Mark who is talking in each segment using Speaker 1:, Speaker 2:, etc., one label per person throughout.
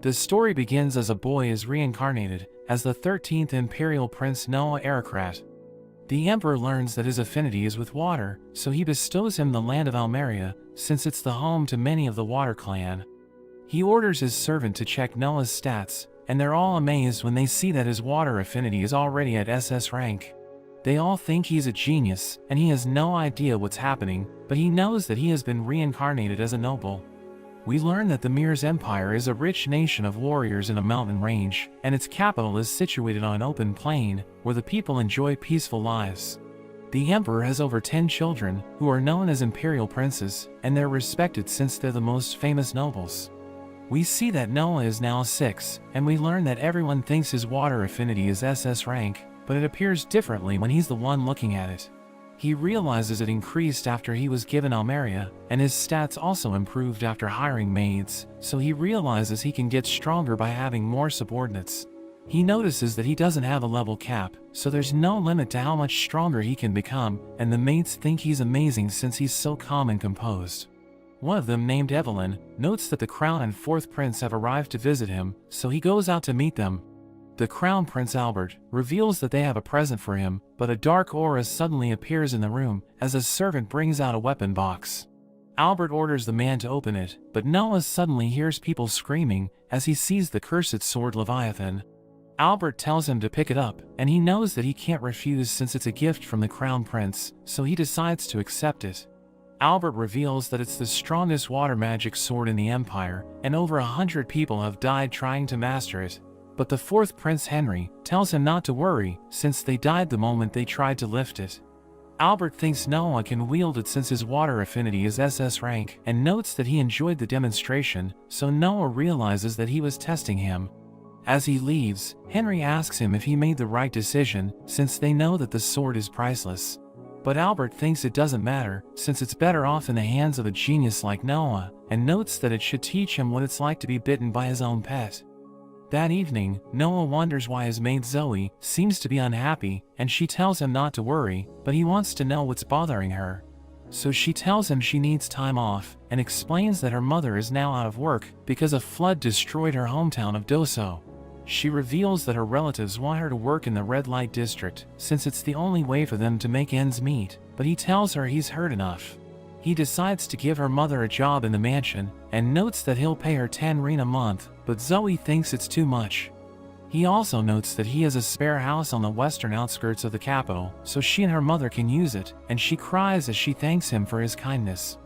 Speaker 1: The story begins as a boy is reincarnated as the 13th Imperial Prince Noah Aristocrat. The Emperor learns that his affinity is with water, so he bestows him the land of Almeria, since it's the home to many of the Water Clan. He orders his servant to check Noah's stats, and they're all amazed when they see that his water affinity is already at SS rank. They all think he's a genius, and he has no idea what's happening, but he knows that he has been reincarnated as a noble. We learn that the Mirror's Empire is a rich nation of warriors in a mountain range, and its capital is situated on an open plain, where the people enjoy peaceful lives. The Emperor has over 10 children, who are known as Imperial Princes, and they're respected since they're the most famous nobles. We see that Noah is now 6, and we learn that everyone thinks his water affinity is SS rank, but it appears differently when he's the one looking at it. He realizes it increased after he was given Almeria, and his stats also improved after hiring maids, so he realizes he can get stronger by having more subordinates. He notices that he doesn't have a level cap, so there's no limit to how much stronger he can become, and the mates think he's amazing since he's so calm and composed. One of them, named Evelyn, notes that the Crown and 4th Prince have arrived to visit him, so he goes out to meet them. The Crown Prince Albert reveals that they have a present for him, but a dark aura suddenly appears in the room as a servant brings out a weapon box. Albert orders the man to open it, but Noah suddenly hears people screaming as he sees the cursed sword Leviathan. Albert tells him to pick it up, and he knows that he can't refuse since it's a gift from the Crown Prince, so he decides to accept it. Albert reveals that it's the strongest water magic sword in the Empire, and over 100 people have died trying to master it. But the 4th Prince Henry tells him not to worry, since they died the moment they tried to lift it. Albert thinks Noah can wield it since his water affinity is SS rank, and notes that he enjoyed the demonstration, so Noah realizes that he was testing him. As he leaves, Henry asks him if he made the right decision, since they know that the sword is priceless. But Albert thinks it doesn't matter, since it's better off in the hands of a genius like Noah, and notes that it should teach him what it's like to be bitten by his own pet. That evening, Noah wonders why his maid Zoe seems to be unhappy, and she tells him not to worry, but he wants to know what's bothering her. So she tells him she needs time off, and explains that her mother is now out of work because a flood destroyed her hometown of Doso. She reveals that her relatives want her to work in the red light district, since it's the only way for them to make ends meet, but he tells her he's heard enough. He decides to give her mother a job in the mansion, and notes that he'll pay her 10 reen a month, but Zoe thinks it's too much. He also notes that he has a spare house on the western outskirts of the capital, so she and her mother can use it, and she cries as she thanks him for his kindness.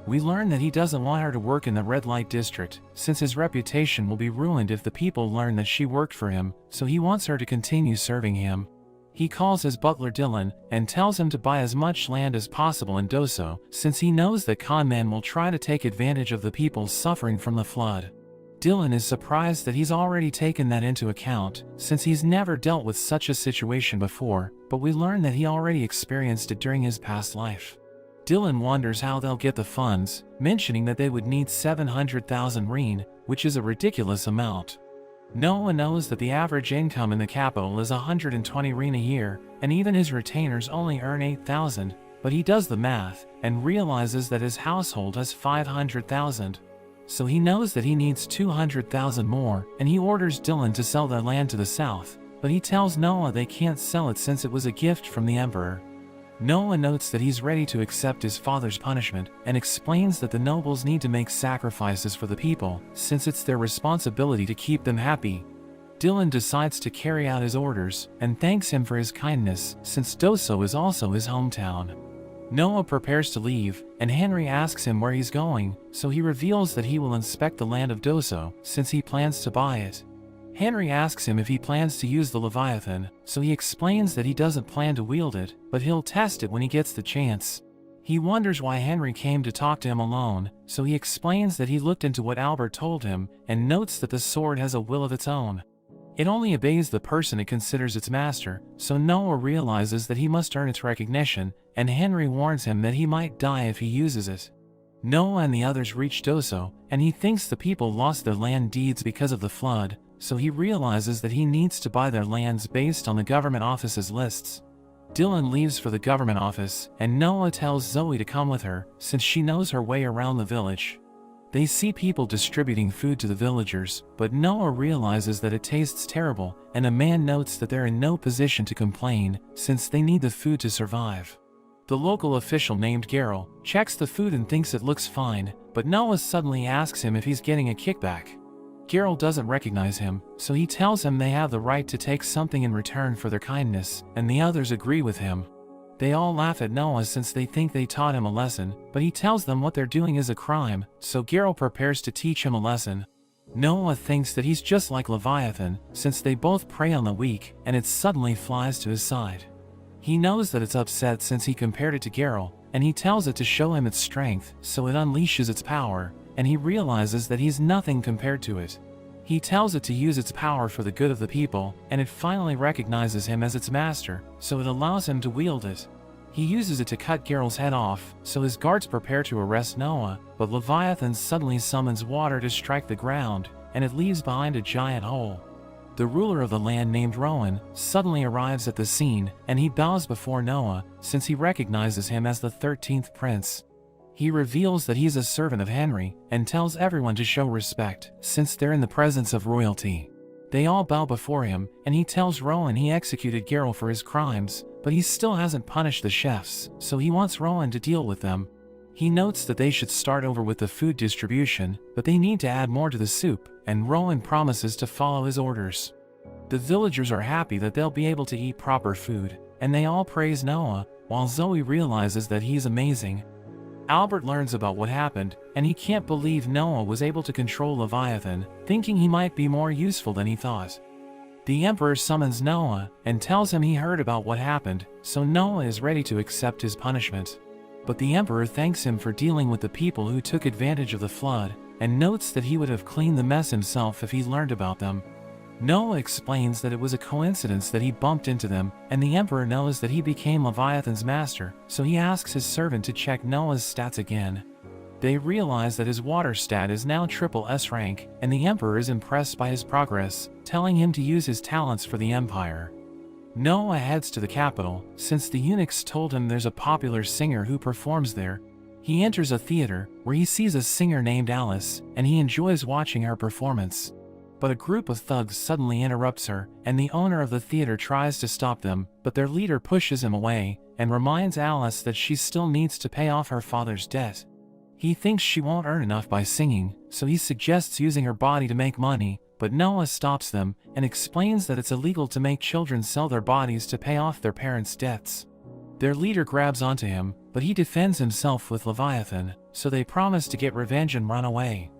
Speaker 1: We learn that he doesn't want her to work in the red light district, since his reputation will be ruined if the people learn that she worked for him, so he wants her to continue serving him. He calls his butler Dylan, and tells him to buy as much land as possible in Doso, since he knows that conmen will try to take advantage of the people suffering from the flood. Dylan is surprised that he's already taken that into account, since he's never dealt with such a situation before, but we learn that he already experienced it during his past life. Dylan wonders how they'll get the funds, mentioning that they would need 700,000 reen, which is a ridiculous amount. Noah knows that the average income in the capital is 120 reen a year, and even his retainers only earn 8,000, but he does the math, and realizes that his household has 500,000. So he knows that he needs 200,000 more, and he orders Dylan to sell their land to the south, but he tells Noah they can't sell it since it was a gift from the Emperor. Noah notes that he's ready to accept his father's punishment, and explains that the nobles need to make sacrifices for the people, since it's their responsibility to keep them happy. Dylan decides to carry out his orders, and thanks him for his kindness, since Doso is also his hometown. Noah prepares to leave, and Henry asks him where he's going, so he reveals that he will inspect the land of Doso, since he plans to buy it. Henry asks him if he plans to use the Leviathan, so he explains that he doesn't plan to wield it, but he'll test it when he gets the chance. He wonders why Henry came to talk to him alone, so he explains that he looked into what Albert told him, and notes that the sword has a will of its own. It only obeys the person it considers its master, so Noah realizes that he must earn its recognition, and Henry warns him that he might die if he uses it. Noah and the others reach Doso, and he thinks the people lost their land deeds because of the flood, so he realizes that he needs to buy their lands based on the government office's lists. Dylan leaves for the government office, and Noah tells Zoe to come with her, since she knows her way around the village. They see people distributing food to the villagers, but Noah realizes that it tastes terrible, and a man notes that they're in no position to complain, since they need the food to survive. The local official named Geralt checks the food and thinks it looks fine, but Noah suddenly asks him if he's getting a kickback. Geralt doesn't recognize him, so he tells him they have the right to take something in return for their kindness, and the others agree with him. They all laugh at Noah since they think they taught him a lesson, but he tells them what they're doing is a crime, so Geralt prepares to teach him a lesson. Noah thinks that he's just like Leviathan, since they both prey on the weak, and it suddenly flies to his side. He knows that it's upset since he compared it to Geralt, and he tells it to show him its strength, so it unleashes its power, and he realizes that he's nothing compared to it. He tells it to use its power for the good of the people, and it finally recognizes him as its master, so it allows him to wield it. He uses it to cut Geralt's head off, so his guards prepare to arrest Noah, but Leviathan suddenly summons water to strike the ground, and it leaves behind a giant hole. The ruler of the land named Rowan suddenly arrives at the scene, and he bows before Noah, since he recognizes him as the 13th prince. He reveals that he's a servant of Henry, and tells everyone to show respect, since they're in the presence of royalty. They all bow before him, and he tells Rowan he executed Geralt for his crimes, but he still hasn't punished the chefs, so he wants Rowan to deal with them. He notes that they should start over with the food distribution, but they need to add more to the soup, and Rowan promises to follow his orders. The villagers are happy that they'll be able to eat proper food, and they all praise Noah, while Zoe realizes that he's amazing. Albert learns about what happened, and he can't believe Noah was able to control Leviathan, thinking he might be more useful than he thought. The Emperor summons Noah, and tells him he heard about what happened, so Noah is ready to accept his punishment. But the Emperor thanks him for dealing with the people who took advantage of the flood, and notes that he would have cleaned the mess himself if he learned about them. Noah explains that it was a coincidence that he bumped into them, and the Emperor knows that he became Leviathan's master, so he asks his servant to check Noah's stats again. They realize that his water stat is now triple S rank, and the Emperor is impressed by his progress, telling him to use his talents for the Empire. Noah heads to the capital, since the eunuchs told him there's a popular singer who performs there. He enters a theater, where he sees a singer named Alice, and he enjoys watching her performance. But a group of thugs suddenly interrupts her, and the owner of the theater tries to stop them, but their leader pushes him away, and reminds Alice that she still needs to pay off her father's debt. He thinks she won't earn enough by singing, so he suggests using her body to make money, but Noah stops them, and explains that it's illegal to make children sell their bodies to pay off their parents' debts. Their leader grabs onto him, but he defends himself with Leviathan, so they promise to get revenge and run away.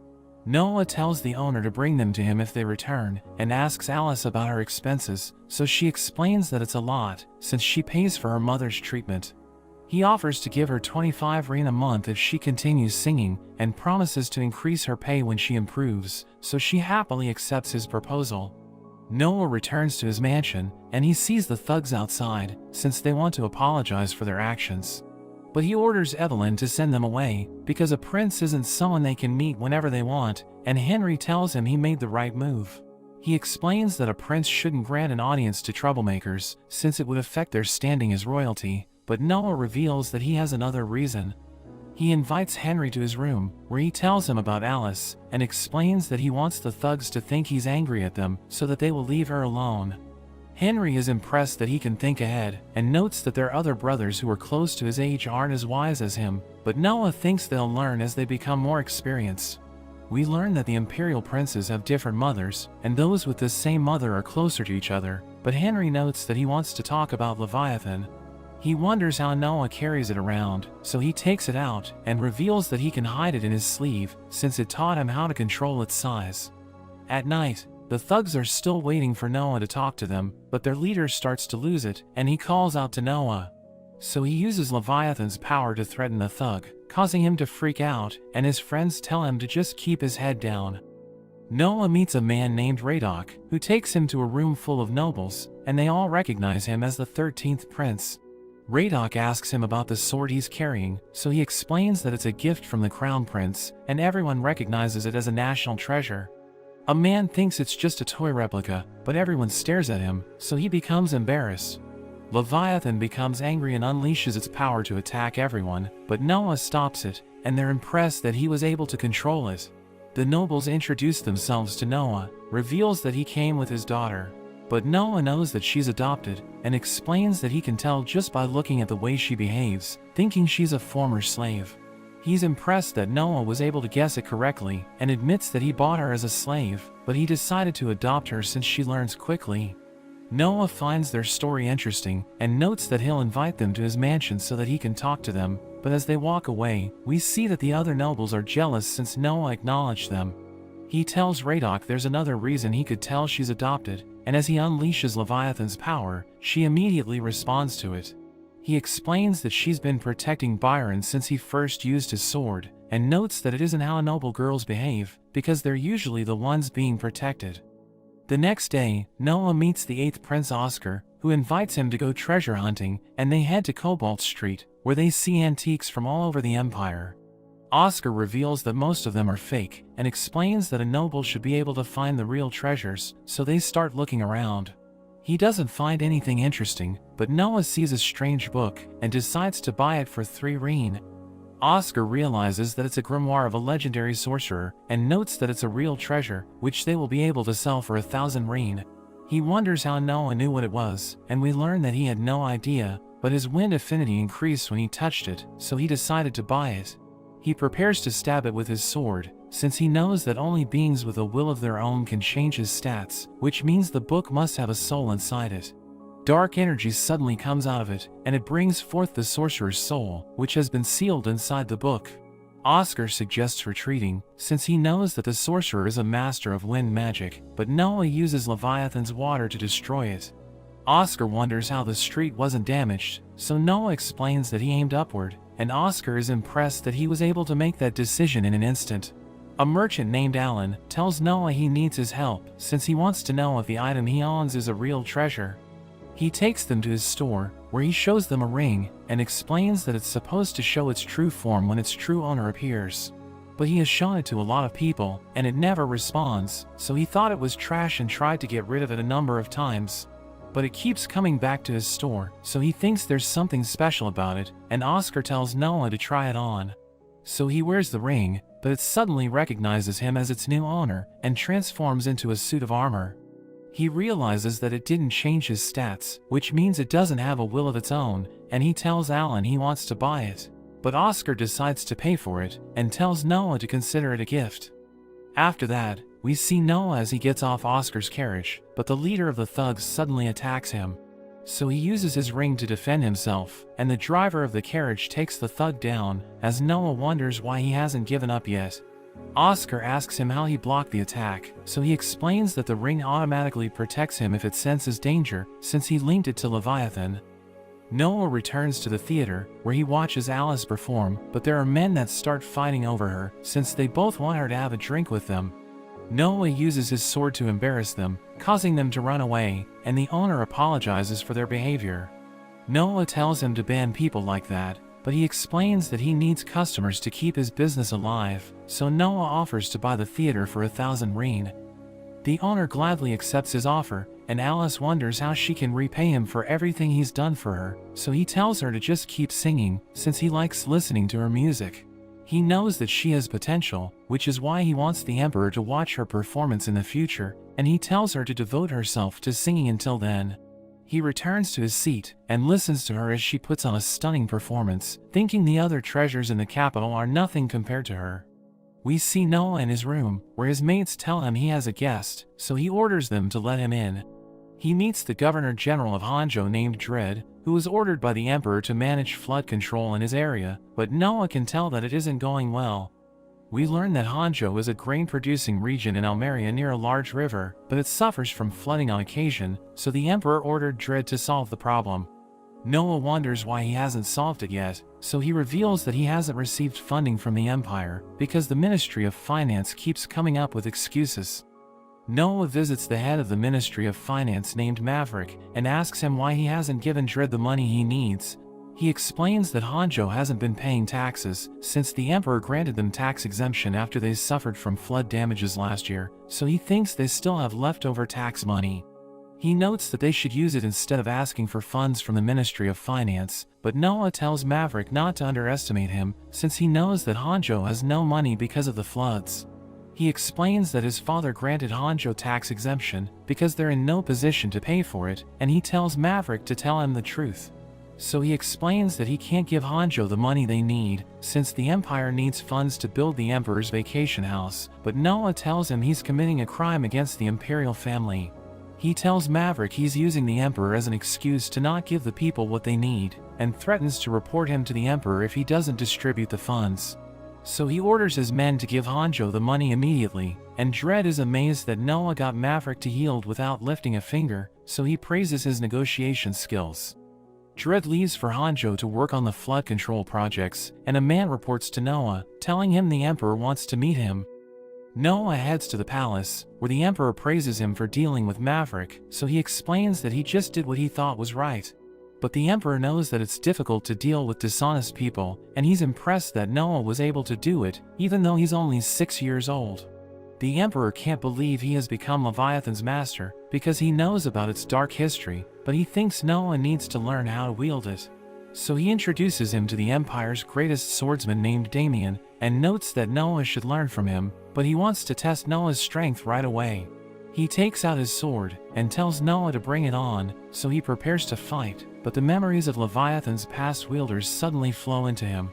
Speaker 1: Noah tells the owner to bring them to him if they return, and asks Alice about her expenses, so she explains that it's a lot, since she pays for her mother's treatment. He offers to give her 25 rein a month if she continues singing, and promises to increase her pay when she improves, so she happily accepts his proposal. Noah returns to his mansion, and he sees the thugs outside, since they want to apologize for their actions. But he orders Evelyn to send them away, because a prince isn't someone they can meet whenever they want, and Henry tells him he made the right move. He explains that a prince shouldn't grant an audience to troublemakers, since it would affect their standing as royalty, but Noah reveals that he has another reason. He invites Henry to his room, where he tells him about Alice, and explains that he wants the thugs to think he's angry at them, so that they will leave her alone. Henry is impressed that he can think ahead, and notes that their other brothers who are close to his age aren't as wise as him, but Noah thinks they'll learn as they become more experienced. We learn that the imperial princes have different mothers, and those with the same mother are closer to each other, but Henry notes that he wants to talk about Leviathan. He wonders how Noah carries it around, so he takes it out, and reveals that he can hide it in his sleeve, since it taught him how to control its size. At night, the thugs are still waiting for Noah to talk to them, but their leader starts to lose it, and he calls out to Noah. So he uses Leviathan's power to threaten the thug, causing him to freak out, and his friends tell him to just keep his head down. Noah meets a man named Radok, who takes him to a room full of nobles, and they all recognize him as the 13th prince. Radok asks him about the sword he's carrying, so he explains that it's a gift from the crown prince, and everyone recognizes it as a national treasure. A man thinks it's just a toy replica, but everyone stares at him, so he becomes embarrassed. Leviathan becomes angry and unleashes its power to attack everyone, but Noah stops it, and they're impressed that he was able to control it. The nobles introduce themselves to Noah, reveals that he came with his daughter. But Noah knows that she's adopted, and explains that he can tell just by looking at the way she behaves, thinking she's a former slave. He's impressed that Noah was able to guess it correctly, and admits that he bought her as a slave, but he decided to adopt her since she learns quickly. Noah finds their story interesting, and notes that he'll invite them to his mansion so that he can talk to them, but as they walk away, we see that the other nobles are jealous since Noah acknowledged them. He tells Radok there's another reason he could tell she's adopted, and as he unleashes Leviathan's power, she immediately responds to it. He explains that she's been protecting Byron since he first used his sword, and notes that it isn't how noble girls behave, because they're usually the ones being protected. The next day, Noah meets the 8th Prince Oscar, who invites him to go treasure hunting, and they head to Cobalt Street, where they see antiques from all over the Empire. Oscar reveals that most of them are fake, and explains that a noble should be able to find the real treasures, so they start looking around. He doesn't find anything interesting, but Noah sees a strange book, and decides to buy it for 3 rein. Oscar realizes that it's a grimoire of a legendary sorcerer, and notes that it's a real treasure, which they will be able to sell for 1,000 rein. He wonders how Noah knew what it was, and we learn that he had no idea, but his wind affinity increased when he touched it, so he decided to buy it. He prepares to stab it with his sword, since he knows that only beings with a will of their own can change his stats, which means the book must have a soul inside it. Dark energy suddenly comes out of it, and it brings forth the sorcerer's soul, which has been sealed inside the book. Oscar suggests retreating, since he knows that the sorcerer is a master of wind magic, but Noah uses Leviathan's water to destroy it. Oscar wonders how the street wasn't damaged, so Noah explains that he aimed upward, and Oscar is impressed that he was able to make that decision in an instant. A merchant named Alan tells Noah he needs his help, since he wants to know if the item he owns is a real treasure. He takes them to his store, where he shows them a ring, and explains that it's supposed to show its true form when its true owner appears. But he has shown it to a lot of people, and it never responds, so he thought it was trash and tried to get rid of it a number of times. But it keeps coming back to his store, so he thinks there's something special about it, and Oscar tells Noah to try it on. So he wears the ring, but it suddenly recognizes him as its new owner, and transforms into a suit of armor. He realizes that it didn't change his stats, which means it doesn't have a will of its own, and he tells Alan he wants to buy it. But Oscar decides to pay for it, and tells Noah to consider it a gift. After that, we see Noah as he gets off Oscar's carriage, but the leader of the thugs suddenly attacks him. So he uses his ring to defend himself, and the driver of the carriage takes the thug down, as Noah wonders why he hasn't given up yet. Oscar asks him how he blocked the attack, so he explains that the ring automatically protects him if it senses danger, since he linked it to Leviathan. Noah returns to the theater, where he watches Alice perform, but there are men that start fighting over her, since they both want her to have a drink with them. Noah uses his sword to embarrass them, causing them to run away, and the owner apologizes for their behavior. Noah tells him to ban people like that, but he explains that he needs customers to keep his business alive, so Noah offers to buy the theater for 1,000 rein. The owner gladly accepts his offer, and Alice wonders how she can repay him for everything he's done for her, so he tells her to just keep singing, since he likes listening to her music. He knows that she has potential, which is why he wants the Emperor to watch her performance in the future, and he tells her to devote herself to singing until then. He returns to his seat, and listens to her as she puts on a stunning performance, thinking the other treasures in the capital are nothing compared to her. We see Noah in his room, where his mates tell him he has a guest, so he orders them to let him in. He meets the Governor-General of Hanzhou named Dread, who was ordered by the Emperor to manage flood control in his area, but Noah can tell that it isn't going well. We learn that Hanzhou is a grain-producing region in Almeria near a large river, but it suffers from flooding on occasion, so the Emperor ordered Dread to solve the problem. Noah wonders why he hasn't solved it yet, so he reveals that he hasn't received funding from the Empire, because the Ministry of Finance keeps coming up with excuses. Noah visits the head of the Ministry of Finance named Maverick, and asks him why he hasn't given Dread the money he needs. He explains that Hanzhou hasn't been paying taxes, since the Emperor granted them tax exemption after they suffered from flood damages last year, so he thinks they still have leftover tax money. He notes that they should use it instead of asking for funds from the Ministry of Finance, but Noah tells Maverick not to underestimate him, since he knows that Hanjo has no money because of the floods. He explains that his father granted Hanjo tax exemption because they're in no position to pay for it, and he tells Maverick to tell him the truth. So he explains that he can't give Hanjo the money they need, since the Empire needs funds to build the Emperor's vacation house, but Noah tells him he's committing a crime against the Imperial family. He tells Maverick he's using the Emperor as an excuse to not give the people what they need, and threatens to report him to the Emperor if he doesn't distribute the funds. So he orders his men to give Hanjo the money immediately, and Dredd is amazed that Noah got Maverick to yield without lifting a finger, so he praises his negotiation skills. Dredd leaves for Hanjo to work on the flood control projects, and a man reports to Noah, telling him the Emperor wants to meet him. Noah heads to the palace, where the Emperor praises him for dealing with Maverick, so he explains that he just did what he thought was right. But the Emperor knows that it's difficult to deal with dishonest people, and he's impressed that Noah was able to do it, even though he's only 6 years old. The Emperor can't believe he has become Leviathan's master, because he knows about its dark history, but he thinks Noah needs to learn how to wield it. So he introduces him to the Empire's greatest swordsman named Damien, and notes that Noah should learn from him, but he wants to test Noah's strength right away. He takes out his sword, and tells Noah to bring it on, so he prepares to fight, but the memories of Leviathan's past wielders suddenly flow into him.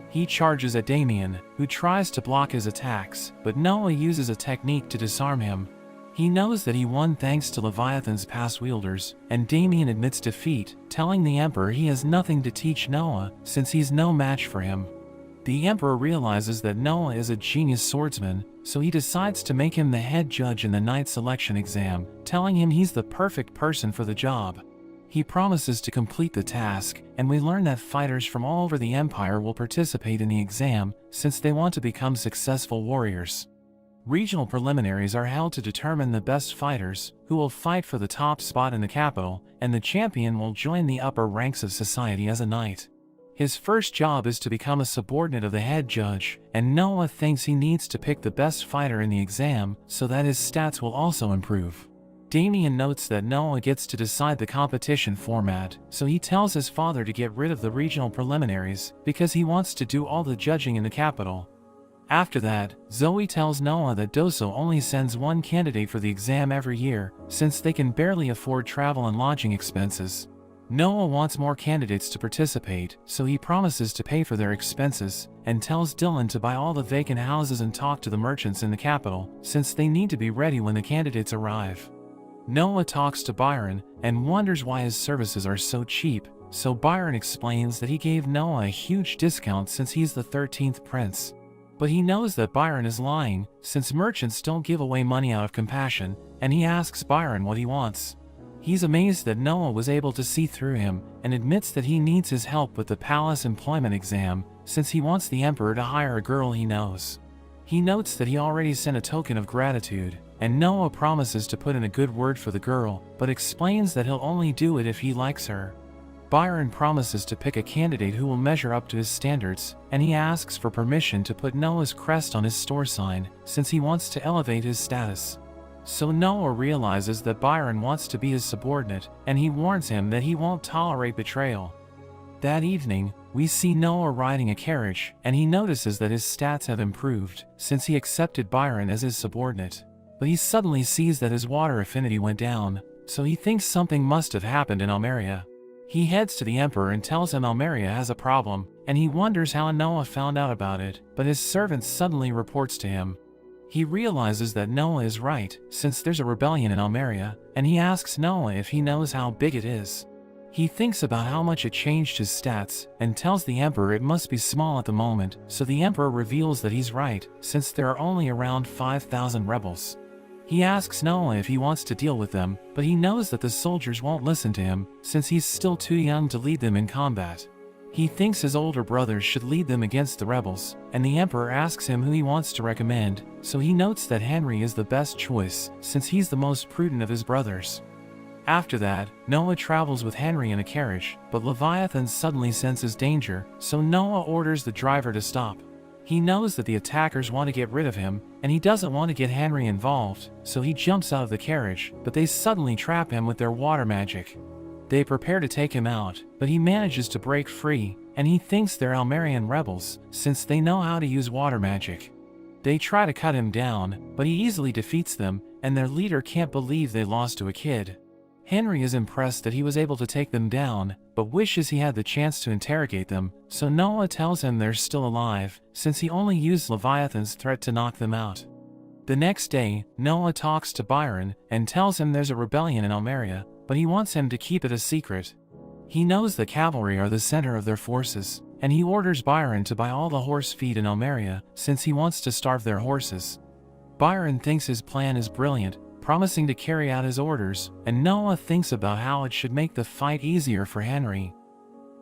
Speaker 1: He charges at Damien, who tries to block his attacks, but Noah uses a technique to disarm him. He knows that he won thanks to Leviathan's past wielders, and Damien admits defeat, telling the Emperor he has nothing to teach Noah, since he's no match for him. The Emperor realizes that Noah is a genius swordsman, so he decides to make him the head judge in the knight selection exam, telling him he's the perfect person for the job. He promises to complete the task, and we learn that fighters from all over the Empire will participate in the exam, since they want to become successful warriors. Regional preliminaries are held to determine the best fighters, who will fight for the top spot in the capital, and the champion will join the upper ranks of society as a knight. His first job is to become a subordinate of the head judge, and Noah thinks he needs to pick the best fighter in the exam so that his stats will also improve. Damien notes that Noah gets to decide the competition format, so he tells his father to get rid of the regional preliminaries because he wants to do all the judging in the capital. After that, Zoe tells Noah that Doso only sends one candidate for the exam every year, since they can barely afford travel and lodging expenses. Noah wants more candidates to participate, so he promises to pay for their expenses, and tells Dylan to buy all the vacant houses and talk to the merchants in the capital, since they need to be ready when the candidates arrive. Noah talks to Byron, and wonders why his services are so cheap, so Byron explains that he gave Noah a huge discount since he's the 13th prince. But he knows that Byron is lying, since merchants don't give away money out of compassion, and he asks Byron what he wants. He's amazed that Noah was able to see through him, and admits that he needs his help with the palace employment exam, since he wants the Emperor to hire a girl he knows. He notes that he already sent a token of gratitude, and Noah promises to put in a good word for the girl, but explains that he'll only do it if he likes her. Byron promises to pick a candidate who will measure up to his standards, and he asks for permission to put Noah's crest on his store sign, since he wants to elevate his status. So Noah realizes that Byron wants to be his subordinate, and he warns him that he won't tolerate betrayal. That evening, we see Noah riding a carriage, and he notices that his stats have improved, since he accepted Byron as his subordinate. But he suddenly sees that his water affinity went down, so he thinks something must have happened in Almeria. He heads to the Emperor and tells him Almeria has a problem, and he wonders how Noah found out about it, but his servant suddenly reports to him. He realizes that Noah is right, since there's a rebellion in Almeria, and he asks Noah if he knows how big it is. He thinks about how much it changed his stats, and tells the Emperor it must be small at the moment, so the Emperor reveals that he's right, since there are only around 5,000 rebels. He asks Noah if he wants to deal with them, but he knows that the soldiers won't listen to him, since he's still too young to lead them in combat. He thinks his older brothers should lead them against the rebels, and the Emperor asks him who he wants to recommend, so he notes that Henry is the best choice, since he's the most prudent of his brothers. After that, Noah travels with Henry in a carriage, but Leviathan suddenly senses danger, so Noah orders the driver to stop. He knows that the attackers want to get rid of him, and he doesn't want to get Henry involved, so he jumps out of the carriage, but they suddenly trap him with their water magic. They prepare to take him out, but he manages to break free, and he thinks they're Almerian rebels, since they know how to use water magic. They try to cut him down, but he easily defeats them, and their leader can't believe they lost to a kid. Henry is impressed that he was able to take them down, but wishes he had the chance to interrogate them, so Noah tells him they're still alive, since he only used Leviathan's threat to knock them out. The next day, Noah talks to Byron and tells him there's a rebellion in Almeria, but he wants him to keep it a secret. He knows the cavalry are the center of their forces, and he orders Byron to buy all the horse feed in Almeria, since he wants to starve their horses. Byron thinks his plan is brilliant, promising to carry out his orders, and Noah thinks about how it should make the fight easier for Henry.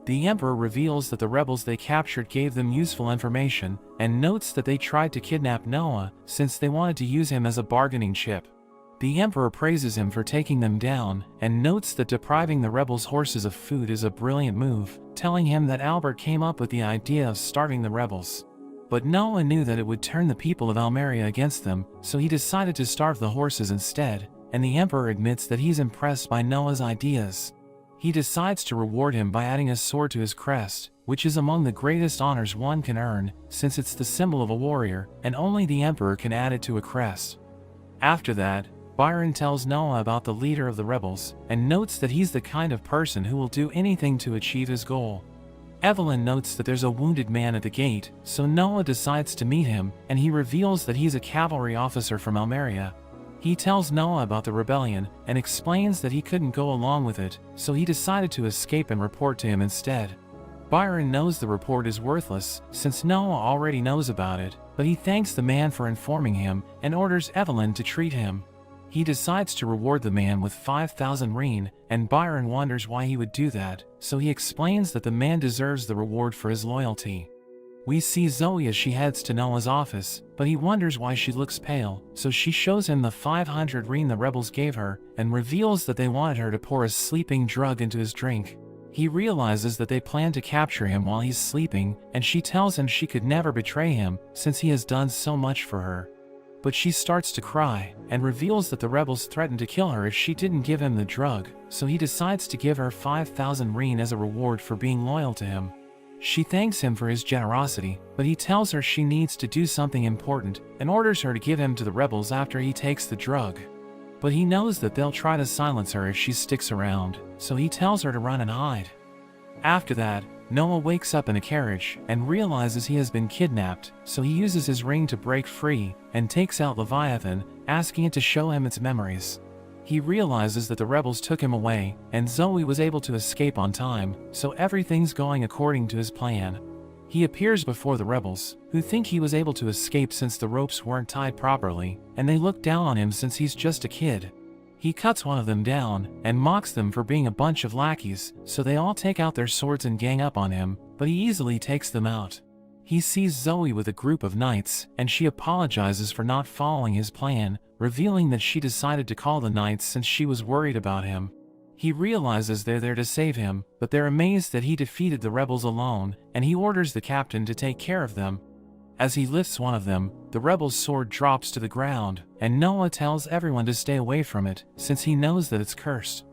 Speaker 1: The Emperor reveals that the rebels they captured gave them useful information, and notes that they tried to kidnap Noah since they wanted to use him as a bargaining chip. The Emperor praises him for taking them down, and notes that depriving the rebels' horses of food is a brilliant move, telling him that Albert came up with the idea of starving the rebels. But Noah knew that it would turn the people of Almeria against them, so he decided to starve the horses instead, and the Emperor admits that he's impressed by Noah's ideas. He decides to reward him by adding a sword to his crest, which is among the greatest honors one can earn, since it's the symbol of a warrior, and only the Emperor can add it to a crest. After that, Byron tells Noah about the leader of the rebels, and notes that he's the kind of person who will do anything to achieve his goal. Evelyn notes that there's a wounded man at the gate, so Noah decides to meet him, and he reveals that he's a cavalry officer from Almeria. He tells Noah about the rebellion, and explains that he couldn't go along with it, so he decided to escape and report to him instead. Byron knows the report is worthless, since Noah already knows about it, but he thanks the man for informing him, and orders Evelyn to treat him. He decides to reward the man with 5,000 rein, and Byron wonders why he would do that, so he explains that the man deserves the reward for his loyalty. We see Zoe as she heads to Noah's office, but he wonders why she looks pale, so she shows him the 500 rein the rebels gave her, and reveals that they wanted her to pour a sleeping drug into his drink. He realizes that they plan to capture him while he's sleeping, and she tells him she could never betray him, since he has done so much for her. But she starts to cry, and reveals that the rebels threatened to kill her if she didn't give him the drug, so he decides to give her 5,000 rein as a reward for being loyal to him. She thanks him for his generosity, but he tells her she needs to do something important, and orders her to give him to the rebels after he takes the drug. But he knows that they'll try to silence her if she sticks around, so he tells her to run and hide. After that, Noah wakes up in a carriage and realizes he has been kidnapped, so he uses his ring to break free and takes out Leviathan, asking it to show him its memories. He realizes that the rebels took him away, and Zoe was able to escape on time, so everything's going according to his plan. He appears before the rebels, who think he was able to escape since the ropes weren't tied properly, and they look down on him since he's just a kid. He cuts one of them down, and mocks them for being a bunch of lackeys, so they all take out their swords and gang up on him, but he easily takes them out. He sees Zoe with a group of knights, and she apologizes for not following his plan, revealing that she decided to call the knights since she was worried about him. He realizes they're there to save him, but they're amazed that he defeated the rebels alone, and he orders the captain to take care of them. As he lifts one of them, the rebel's sword drops to the ground, and Noah tells everyone to stay away from it, since he knows that it's cursed.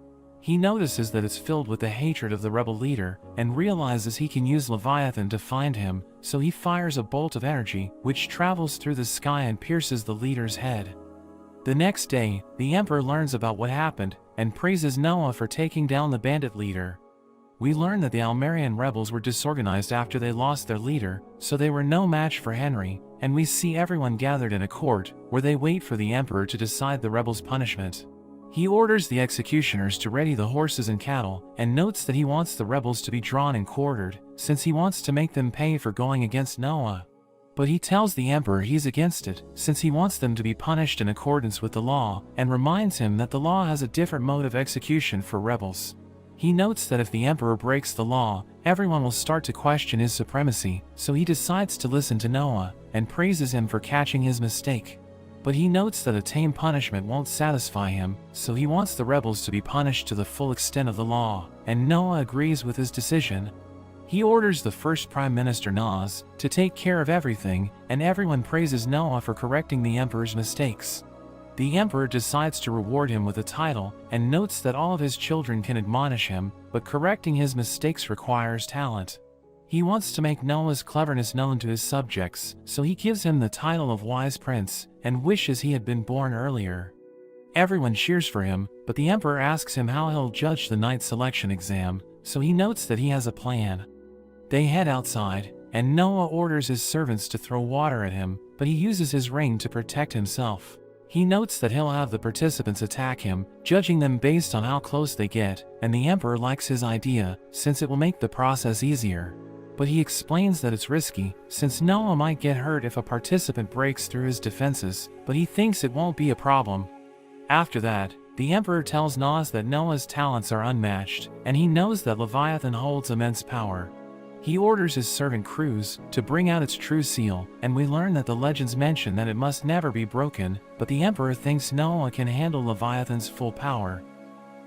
Speaker 1: He notices that it's filled with the hatred of the rebel leader, and realizes he can use Leviathan to find him, so he fires a bolt of energy, which travels through the sky and pierces the leader's head. The next day, the Emperor learns about what happened, and praises Noah for taking down the bandit leader. We learn that the Almerian rebels were disorganized after they lost their leader, so they were no match for Henry, and we see everyone gathered in a court, where they wait for the Emperor to decide the rebels' punishment. He orders the executioners to ready the horses and cattle, and notes that he wants the rebels to be drawn and quartered, since he wants to make them pay for going against Noah. But he tells the Emperor he's against it, since he wants them to be punished in accordance with the law, and reminds him that the law has a different mode of execution for rebels. He notes that if the Emperor breaks the law, everyone will start to question his supremacy, so he decides to listen to Noah, and praises him for catching his mistake. But he notes that a tame punishment won't satisfy him, so he wants the rebels to be punished to the full extent of the law, and Noah agrees with his decision. He orders the first Prime Minister Nas to take care of everything, and everyone praises Noah for correcting the Emperor's mistakes. The Emperor decides to reward him with a title and notes that all of his children can admonish him, but correcting his mistakes requires talent. He wants to make Noah's cleverness known to his subjects, so he gives him the title of Wise Prince and wishes he had been born earlier. Everyone cheers for him, but the Emperor asks him how he'll judge the knight selection exam, so he notes that he has a plan. They head outside, and Noah orders his servants to throw water at him, but he uses his ring to protect himself. He notes that he'll have the participants attack him, judging them based on how close they get, and the Emperor likes his idea, since it will make the process easier. But he explains that it's risky, since Noah might get hurt if a participant breaks through his defenses, but he thinks it won't be a problem. After that, the Emperor tells Nas that Noah's talents are unmatched, and he knows that Leviathan holds immense power. He orders his servant Cruz to bring out its true seal, and we learn that the legends mention that it must never be broken, but the Emperor thinks Noah can handle Leviathan's full power.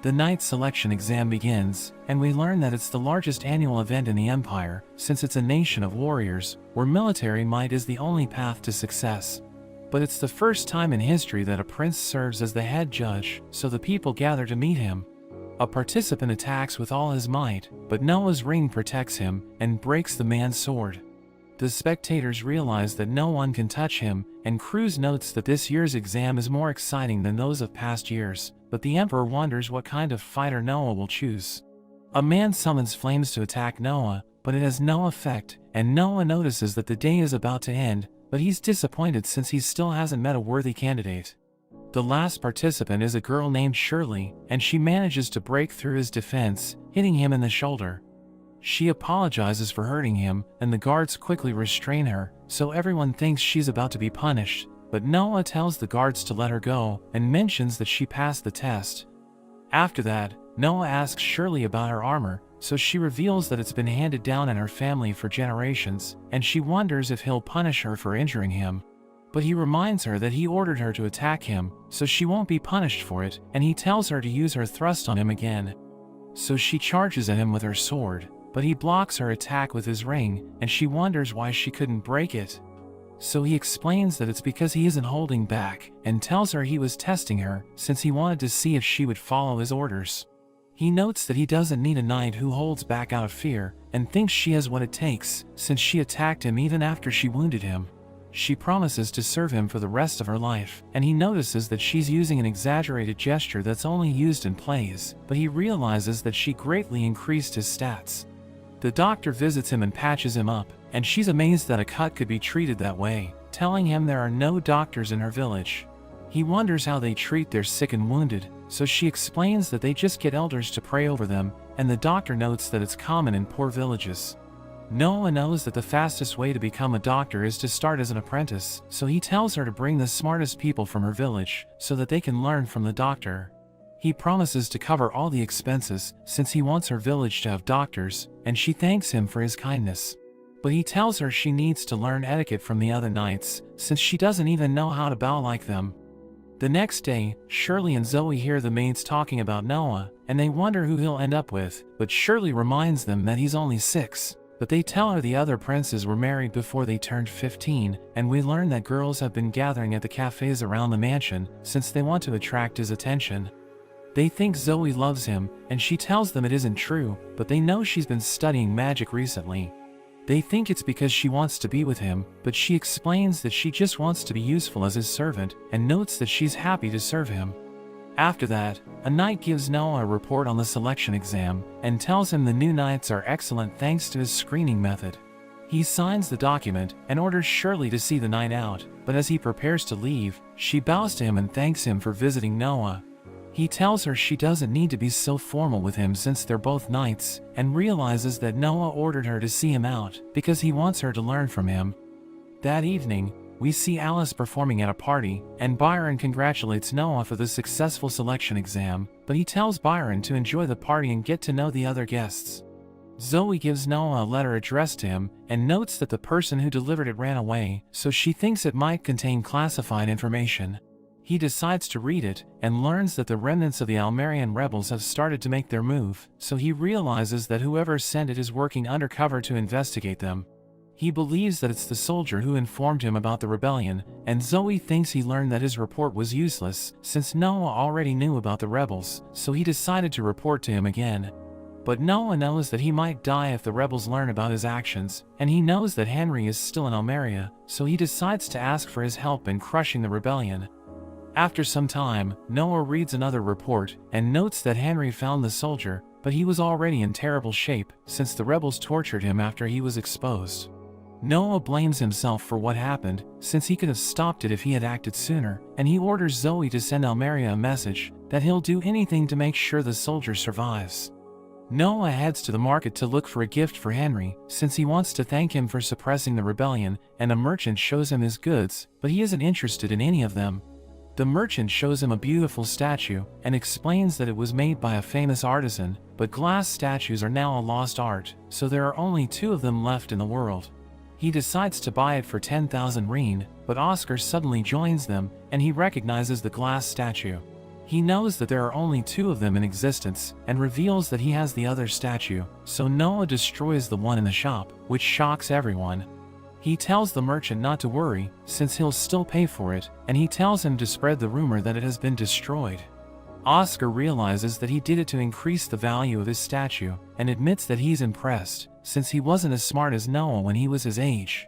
Speaker 1: The knight selection exam begins, and we learn that it's the largest annual event in the Empire, since it's a nation of warriors, where military might is the only path to success. But it's the first time in history that a prince serves as the head judge, so the people gather to meet him. A participant attacks with all his might, but Noah's ring protects him and breaks the man's sword. The spectators realize that no one can touch him, and Cruz notes that this year's exam is more exciting than those of past years, but the Emperor wonders what kind of fighter Noah will choose. A man summons flames to attack Noah, but it has no effect, and Noah notices that the day is about to end, but he's disappointed since he still hasn't met a worthy candidate. The last participant is a girl named Shirley, and she manages to break through his defense, hitting him in the shoulder. She apologizes for hurting him, and the guards quickly restrain her, so everyone thinks she's about to be punished, but Noah tells the guards to let her go, and mentions that she passed the test. After that, Noah asks Shirley about her armor, so she reveals that it's been handed down in her family for generations, and she wonders if he'll punish her for injuring him. But he reminds her that he ordered her to attack him, so she won't be punished for it, and he tells her to use her thrust on him again. So she charges at him with her sword, but he blocks her attack with his ring, and she wonders why she couldn't break it. So he explains that it's because he isn't holding back, and tells her he was testing her, since he wanted to see if she would follow his orders. He notes that he doesn't need a knight who holds back out of fear, and thinks she has what it takes, since she attacked him even after she wounded him. She promises to serve him for the rest of her life, and he notices that she's using an exaggerated gesture that's only used in plays, but he realizes that she greatly increased his stats. The doctor visits him and patches him up, and she's amazed that a cut could be treated that way, telling him there are no doctors in her village. He wonders how they treat their sick and wounded, so she explains that they just get elders to pray over them, and the doctor notes that it's common in poor villages. Noah knows that the fastest way to become a doctor is to start as an apprentice, so he tells her to bring the smartest people from her village, so that they can learn from the doctor. He promises to cover all the expenses, since he wants her village to have doctors, and she thanks him for his kindness. But he tells her she needs to learn etiquette from the other knights, since she doesn't even know how to bow like them. The next day, Shirley and Zoe hear the maids talking about Noah, and they wonder who he'll end up with, but Shirley reminds them that he's only 6. But they tell her the other princes were married before they turned 15, and we learn that girls have been gathering at the cafes around the mansion, since they want to attract his attention. They think Zoe loves him, and she tells them it isn't true, but they know she's been studying magic recently. They think it's because she wants to be with him, but she explains that she just wants to be useful as his servant, and notes that she's happy to serve him. After that, a knight gives Noah a report on the selection exam, and tells him the new knights are excellent thanks to his screening method. He signs the document, and orders Shirley to see the knight out, but as he prepares to leave, she bows to him and thanks him for visiting Noah. He tells her she doesn't need to be so formal with him since they're both knights, and realizes that Noah ordered her to see him out, because he wants her to learn from him. That evening, we see Alice performing at a party, and Byron congratulates Noah for the successful selection exam, but he tells Byron to enjoy the party and get to know the other guests. Zoe gives Noah a letter addressed to him, and notes that the person who delivered it ran away, so she thinks it might contain classified information. He decides to read it, and learns that the remnants of the Almerian rebels have started to make their move, so he realizes that whoever sent it is working undercover to investigate them. He believes that it's the soldier who informed him about the rebellion, and Zoe thinks he learned that his report was useless, since Noah already knew about the rebels, so he decided to report to him again. But Noah knows that he might die if the rebels learn about his actions, and he knows that Henry is still in Almeria, so he decides to ask for his help in crushing the rebellion. After some time, Noah reads another report, and notes that Henry found the soldier, but he was already in terrible shape, since the rebels tortured him after he was exposed. Noah blames himself for what happened, since he could have stopped it if he had acted sooner, and he orders Zoe to send Almeria a message, that he'll do anything to make sure the soldier survives. Noah heads to the market to look for a gift for Henry, since he wants to thank him for suppressing the rebellion, and a merchant shows him his goods, but he isn't interested in any of them. The merchant shows him a beautiful statue, and explains that it was made by a famous artisan, but glass statues are now a lost art, so there are only 2 of them left in the world. He decides to buy it for 10,000 rein, but Oscar suddenly joins them, and he recognizes the glass statue. He knows that there are only 2 of them in existence, and reveals that he has the other statue, so Noah destroys the one in the shop, which shocks everyone. He tells the merchant not to worry, since he'll still pay for it, and he tells him to spread the rumor that it has been destroyed. Oscar realizes that he did it to increase the value of his statue, and admits that he's impressed, since he wasn't as smart as Noah when he was his age.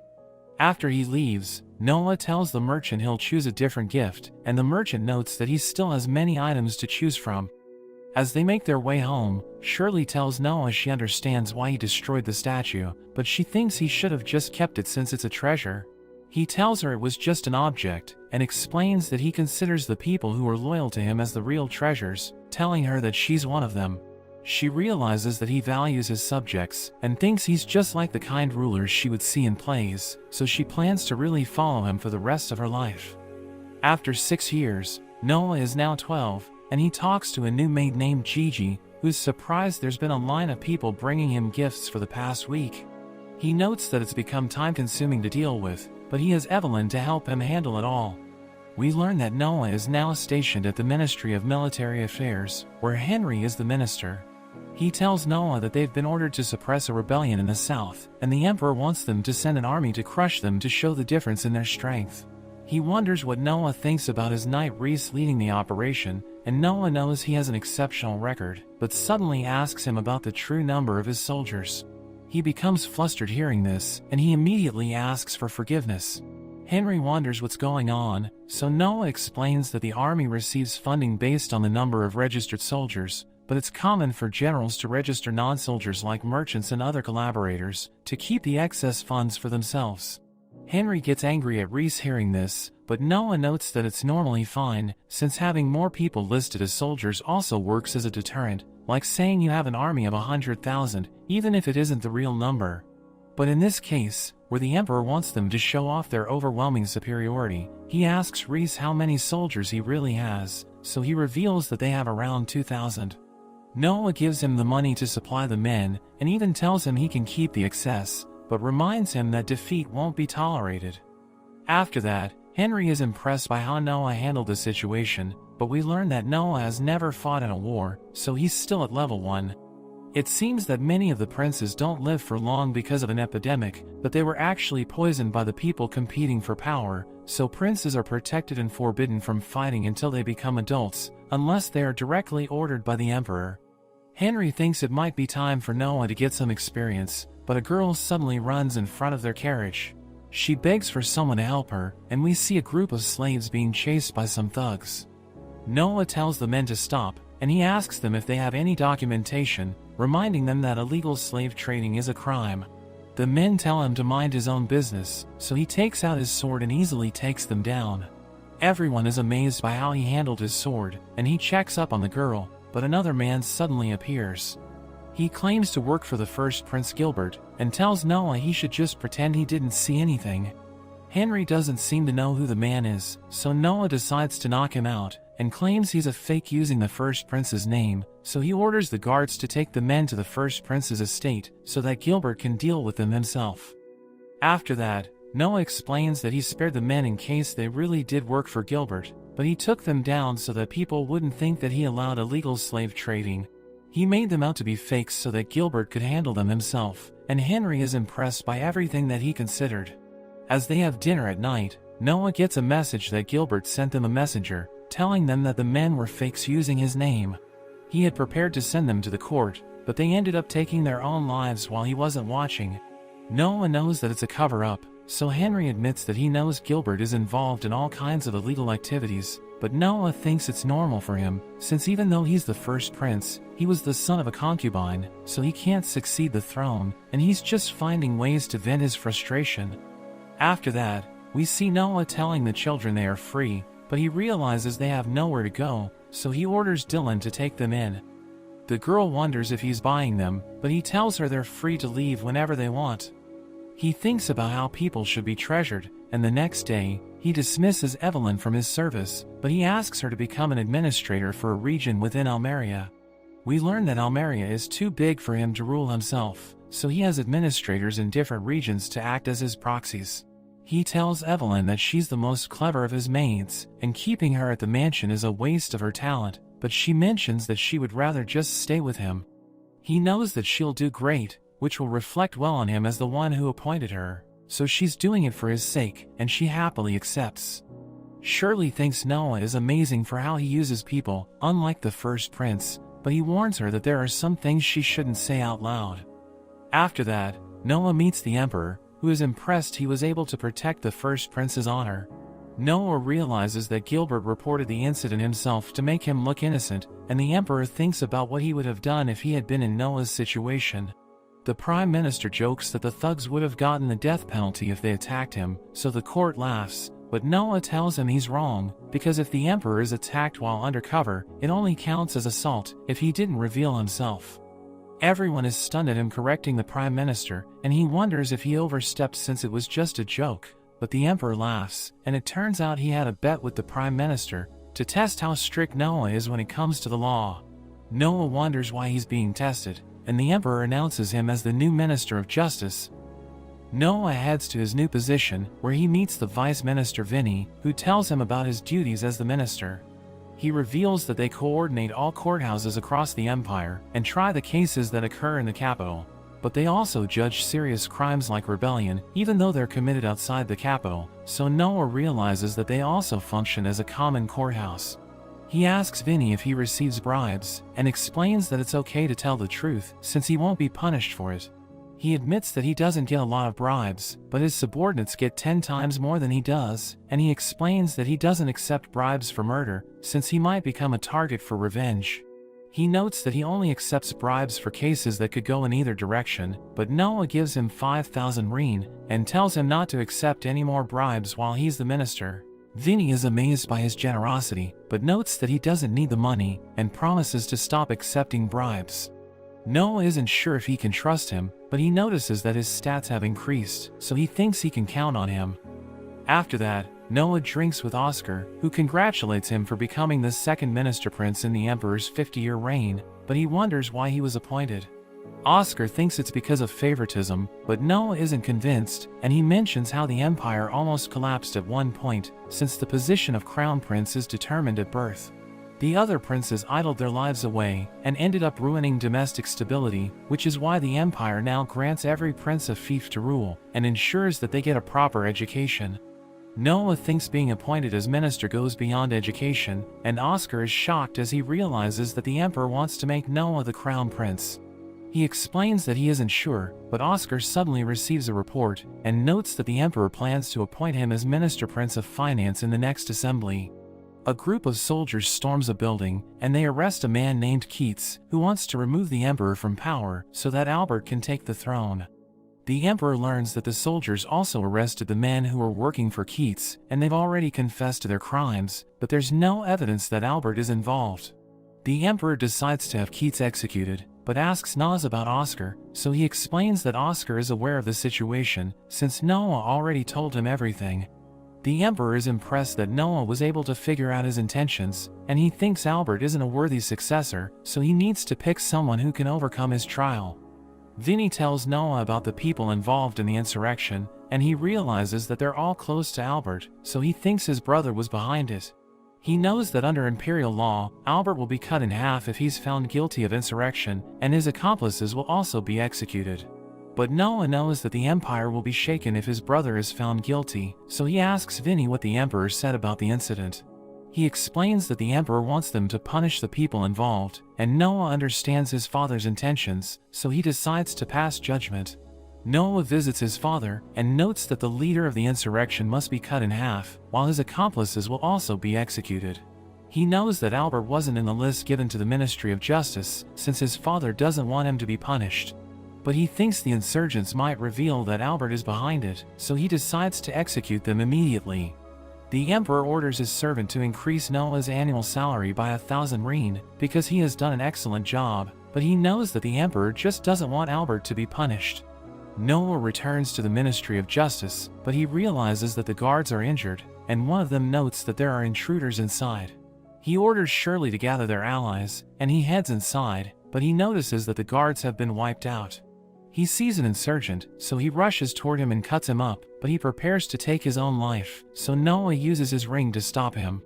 Speaker 1: After he leaves, Noah tells the merchant he'll choose a different gift, and the merchant notes that he still has many items to choose from. As they make their way home, Shirley tells Noah she understands why he destroyed the statue, but she thinks he should have just kept it since it's a treasure. He tells her it was just an object, and explains that he considers the people who are loyal to him as the real treasures, telling her that she's one of them. She realizes that he values his subjects, and thinks he's just like the kind rulers she would see in plays, so she plans to really follow him for the rest of her life. After 6 years, Noah is now 12, and he talks to a new maid named Gigi, who's surprised there's been a line of people bringing him gifts for the past week. He notes that it's become time-consuming to deal with, but he has Evelyn to help him handle it all. We learn that Noah is now stationed at the Ministry of Military Affairs, where Henry is the minister. He tells Noah that they've been ordered to suppress a rebellion in the south, and the Emperor wants them to send an army to crush them to show the difference in their strength. He wonders what Noah thinks about his knight Reese leading the operation, and Noah knows he has an exceptional record, but suddenly asks him about the true number of his soldiers. He becomes flustered hearing this, and he immediately asks for forgiveness. Henry wonders what's going on, so Noah explains that the army receives funding based on the number of registered soldiers, but it's common for generals to register non-soldiers like merchants and other collaborators, to keep the excess funds for themselves. Henry gets angry at Reese hearing this, but Noah notes that it's normally fine, since having more people listed as soldiers also works as a deterrent, like saying you have an army of 100,000, even if it isn't the real number. But in this case, where the Emperor wants them to show off their overwhelming superiority, he asks Reese how many soldiers he really has, so he reveals that they have around 2,000. Noah gives him the money to supply the men, and even tells him he can keep the excess, but reminds him that defeat won't be tolerated. After that, Henry is impressed by how Noah handled the situation, but we learn that Noah has never fought in a war, so he's still at level 1. It seems that many of the princes don't live for long because of an epidemic, but they were actually poisoned by the people competing for power, so princes are protected and forbidden from fighting until they become adults, unless they are directly ordered by the Emperor. Henry thinks it might be time for Noah to get some experience, but a girl suddenly runs in front of their carriage. She begs for someone to help her, and we see a group of slaves being chased by some thugs. Noah tells the men to stop, and he asks them if they have any documentation, reminding them that illegal slave trading is a crime. The men tell him to mind his own business, so he takes out his sword and easily takes them down. Everyone is amazed by how he handled his sword, and he checks up on the girl, but another man suddenly appears. He claims to work for the first Prince Gilbert, and tells Noah he should just pretend he didn't see anything. Henry doesn't seem to know who the man is, so Noah decides to knock him out, and claims he's a fake using the first prince's name, so he orders the guards to take the men to the first prince's estate, so that Gilbert can deal with them himself. After that, Noah explains that he spared the men in case they really did work for Gilbert, but he took them down so that people wouldn't think that he allowed illegal slave trading. He made them out to be fakes so that Gilbert could handle them himself, and Henry is impressed by everything that he considered. As they have dinner at night, Noah gets a message that Gilbert sent them a messenger, telling them that the men were fakes using his name. He had prepared to send them to the court, but they ended up taking their own lives while he wasn't watching. Noah knows that it's a cover-up, so Henry admits that he knows Gilbert is involved in all kinds of illegal activities, but Noah thinks it's normal for him, since even though he's the first prince, he was the son of a concubine, so he can't succeed the throne, and he's just finding ways to vent his frustration. After that, we see Noah telling the children they are free, but he realizes they have nowhere to go, so he orders Dylan to take them in. The girl wonders if he's buying them, but he tells her they're free to leave whenever they want. He thinks about how people should be treasured, and the next day, he dismisses Evelyn from his service, but he asks her to become an administrator for a region within Almeria. We learn that Almeria is too big for him to rule himself, so he has administrators in different regions to act as his proxies. He tells Evelyn that she's the most clever of his maids, and keeping her at the mansion is a waste of her talent, but she mentions that she would rather just stay with him. He knows that she'll do great, which will reflect well on him as the one who appointed her, so she's doing it for his sake, and she happily accepts. Shirley thinks Noah is amazing for how he uses people, unlike the first prince, but he warns her that there are some things she shouldn't say out loud. After that, Noah meets the emperor, who is impressed he was able to protect the first prince's honor. Noah realizes that Gilbert reported the incident himself to make him look innocent, and the emperor thinks about what he would have done if he had been in Noah's situation. The prime minister jokes that the thugs would have gotten the death penalty if they attacked him, so the court laughs, but Noah tells him he's wrong, because if the emperor is attacked while undercover, it only counts as assault if he didn't reveal himself. Everyone is stunned at him correcting the prime minister, and he wonders if he overstepped since it was just a joke, but the emperor laughs, and it turns out he had a bet with the prime minister to test how strict Noah is when it comes to the law. Noah wonders why he's being tested, and the emperor announces him as the new minister of justice. Noah heads to his new position, where he meets the vice minister Vinny, who tells him about his duties as the minister. He reveals that they coordinate all courthouses across the empire and try the cases that occur in the capital, but they also judge serious crimes like rebellion, even though they're committed outside the capital, so Noah realizes that they also function as a common courthouse. He asks Vinny if he receives bribes, and explains that it's okay to tell the truth, since he won't be punished for it. He admits that he doesn't get a lot of bribes, but his subordinates get 10 times more than he does, and he explains that he doesn't accept bribes for murder, since he might become a target for revenge. He notes that he only accepts bribes for cases that could go in either direction, but Noah gives him 5,000 rein, and tells him not to accept any more bribes while he's the minister. Vinny is amazed by his generosity, but notes that he doesn't need the money, and promises to stop accepting bribes. Noah isn't sure if he can trust him, but he notices that his stats have increased, so he thinks he can count on him. After that, Noah drinks with Oscar, who congratulates him for becoming the second minister prince in the emperor's 50-year reign, but he wonders why he was appointed. Oscar thinks it's because of favoritism, but Noah isn't convinced, and he mentions how the empire almost collapsed at one point, since the position of crown prince is determined at birth. The other princes idled their lives away, and ended up ruining domestic stability, which is why the empire now grants every prince a fief to rule, and ensures that they get a proper education. Noah thinks being appointed as minister goes beyond education, and Oscar is shocked as he realizes that the emperor wants to make Noah the crown prince. He explains that he isn't sure, but Oscar suddenly receives a report, and notes that the emperor plans to appoint him as minister prince of finance in the next assembly. A group of soldiers storms a building, and they arrest a man named Keats, who wants to remove the emperor from power so that Albert can take the throne. The emperor learns that the soldiers also arrested the men who were working for Keats, and they've already confessed to their crimes, but there's no evidence that Albert is involved. The emperor decides to have Keats executed, but asks Nas about Oscar, so he explains that Oscar is aware of the situation, since Noah already told him everything. The emperor is impressed that Noah was able to figure out his intentions, and he thinks Albert isn't a worthy successor, so he needs to pick someone who can overcome his trial. Vinny tells Noah about the people involved in the insurrection, and he realizes that they're all close to Albert, so he thinks his brother was behind it. He knows that under imperial law, Albert will be cut in half if he's found guilty of insurrection, and his accomplices will also be executed. But Noah knows that the Empire will be shaken if his brother is found guilty, so he asks Vinny what the Emperor said about the incident. He explains that the Emperor wants them to punish the people involved, and Noah understands his father's intentions, so he decides to pass judgment. Noah visits his father, and notes that the leader of the insurrection must be cut in half, while his accomplices will also be executed. He knows that Albert wasn't in the list given to the Ministry of Justice, since his father doesn't want him to be punished. But he thinks the insurgents might reveal that Albert is behind it, so he decides to execute them immediately. The Emperor orders his servant to increase Noah's annual salary by 1,000 rein, because he has done an excellent job, but he knows that the Emperor just doesn't want Albert to be punished. Noah returns to the Ministry of Justice, but he realizes that the guards are injured, and one of them notes that there are intruders inside. He orders Shirley to gather their allies, and he heads inside, but he notices that the guards have been wiped out. He sees an insurgent, so he rushes toward him and cuts him up, but he prepares to take his own life, so Noah uses his ring to stop him.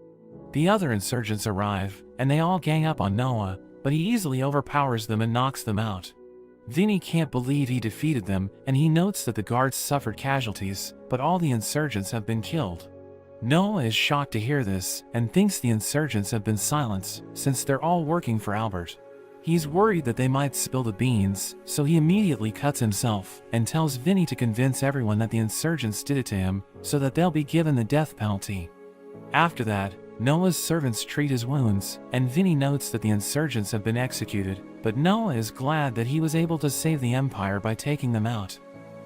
Speaker 1: The other insurgents arrive, and they all gang up on Noah, but he easily overpowers them and knocks them out. Vinny can't believe he defeated them, and he notes that the guards suffered casualties, but all the insurgents have been killed. Noah is shocked to hear this, and thinks the insurgents have been silenced, since they're all working for Albert. He's worried that they might spill the beans, so he immediately cuts himself, and tells Vinny to convince everyone that the insurgents did it to him, so that they'll be given the death penalty. After that, Noah's servants treat his wounds, and Vinny notes that the insurgents have been executed, but Noah is glad that he was able to save the Empire by taking them out.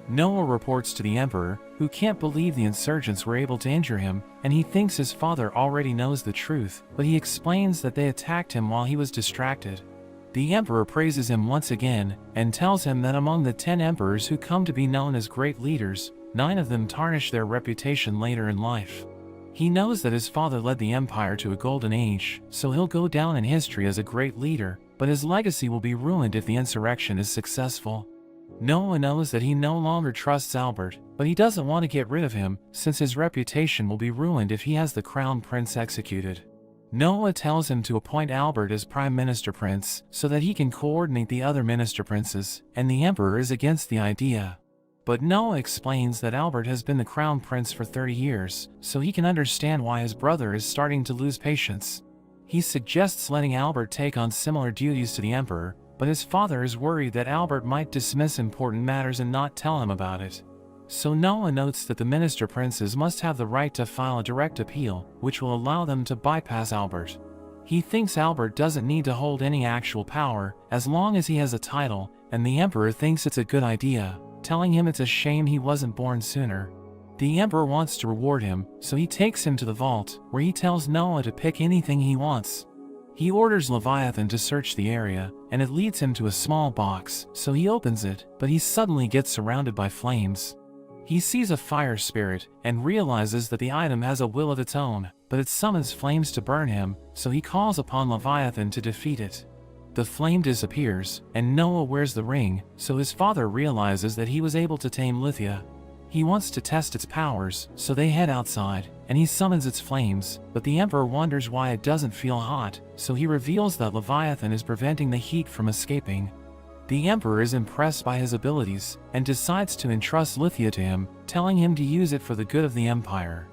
Speaker 1: Noah reports to the Emperor, who can't believe the insurgents were able to injure him, and he thinks his father already knows the truth, but he explains that they attacked him while he was distracted. The Emperor praises him once again, and tells him that among the 10 emperors who come to be known as great leaders, 9 of them tarnish their reputation later in life. He knows that his father led the Empire to a golden age, so he'll go down in history as a great leader, but his legacy will be ruined if the insurrection is successful. Noah knows that he no longer trusts Albert, but he doesn't want to get rid of him, since his reputation will be ruined if he has the crown prince executed. Noah tells him to appoint Albert as Prime Minister Prince, so that he can coordinate the other minister princes, and the Emperor is against the idea. But Noah explains that Albert has been the crown prince for 30 years, so he can understand why his brother is starting to lose patience. He suggests letting Albert take on similar duties to the Emperor, but his father is worried that Albert might dismiss important matters and not tell him about it. So Noah notes that the minister princes must have the right to file a direct appeal, which will allow them to bypass Albert. He thinks Albert doesn't need to hold any actual power, as long as he has a title, and the Emperor thinks it's a good idea, telling him it's a shame he wasn't born sooner. The Emperor wants to reward him, so he takes him to the vault, where he tells Noah to pick anything he wants. He orders Leviathan to search the area, and it leads him to a small box, so he opens it, but he suddenly gets surrounded by flames. He sees a fire spirit, and realizes that the item has a will of its own, but it summons flames to burn him, so he calls upon Leviathan to defeat it. The flame disappears, and Noah wears the ring, so his father realizes that he was able to tame Lithia. He wants to test its powers, so they head outside, and he summons its flames, but the Emperor wonders why it doesn't feel hot, so he reveals that Leviathan is preventing the heat from escaping. The Emperor is impressed by his abilities, and decides to entrust Lithia to him, telling him to use it for the good of the Empire.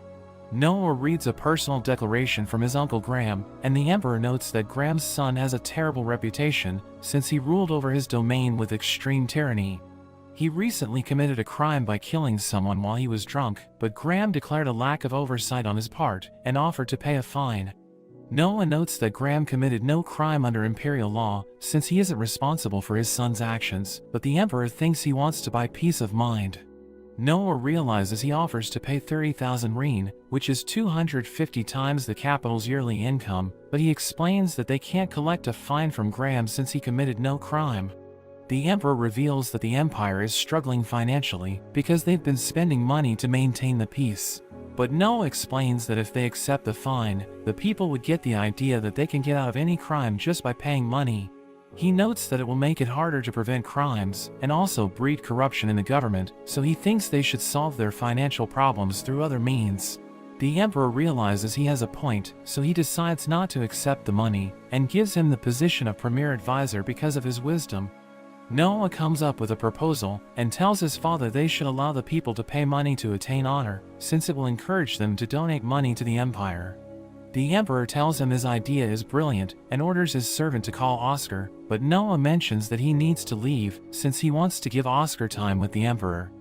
Speaker 1: Noah reads a personal declaration from his uncle Graham, and the Emperor notes that Graham's son has a terrible reputation, since he ruled over his domain with extreme tyranny. He recently committed a crime by killing someone while he was drunk, but Graham declared a lack of oversight on his part, and offered to pay a fine. Noah notes that Graham committed no crime under imperial law, since he isn't responsible for his son's actions, but the Emperor thinks he wants to buy peace of mind. Noah realizes he offers to pay 30,000 rein, which is 250 times the capital's yearly income, but he explains that they can't collect a fine from Graham since he committed no crime. The Emperor reveals that the Empire is struggling financially, because they've been spending money to maintain the peace. But Noah explains that if they accept the fine, the people would get the idea that they can get out of any crime just by paying money. He notes that it will make it harder to prevent crimes, and also breed corruption in the government, so he thinks they should solve their financial problems through other means. The emperor realizes he has a point, so he decides not to accept the money, and gives him the position of premier advisor because of his wisdom. Noah comes up with a proposal, and tells his father they should allow the people to pay money to attain honor, since it will encourage them to donate money to the empire. The emperor tells him his idea is brilliant, and orders his servant to call Oscar, but Noah mentions that he needs to leave, since he wants to give Oscar time with the emperor.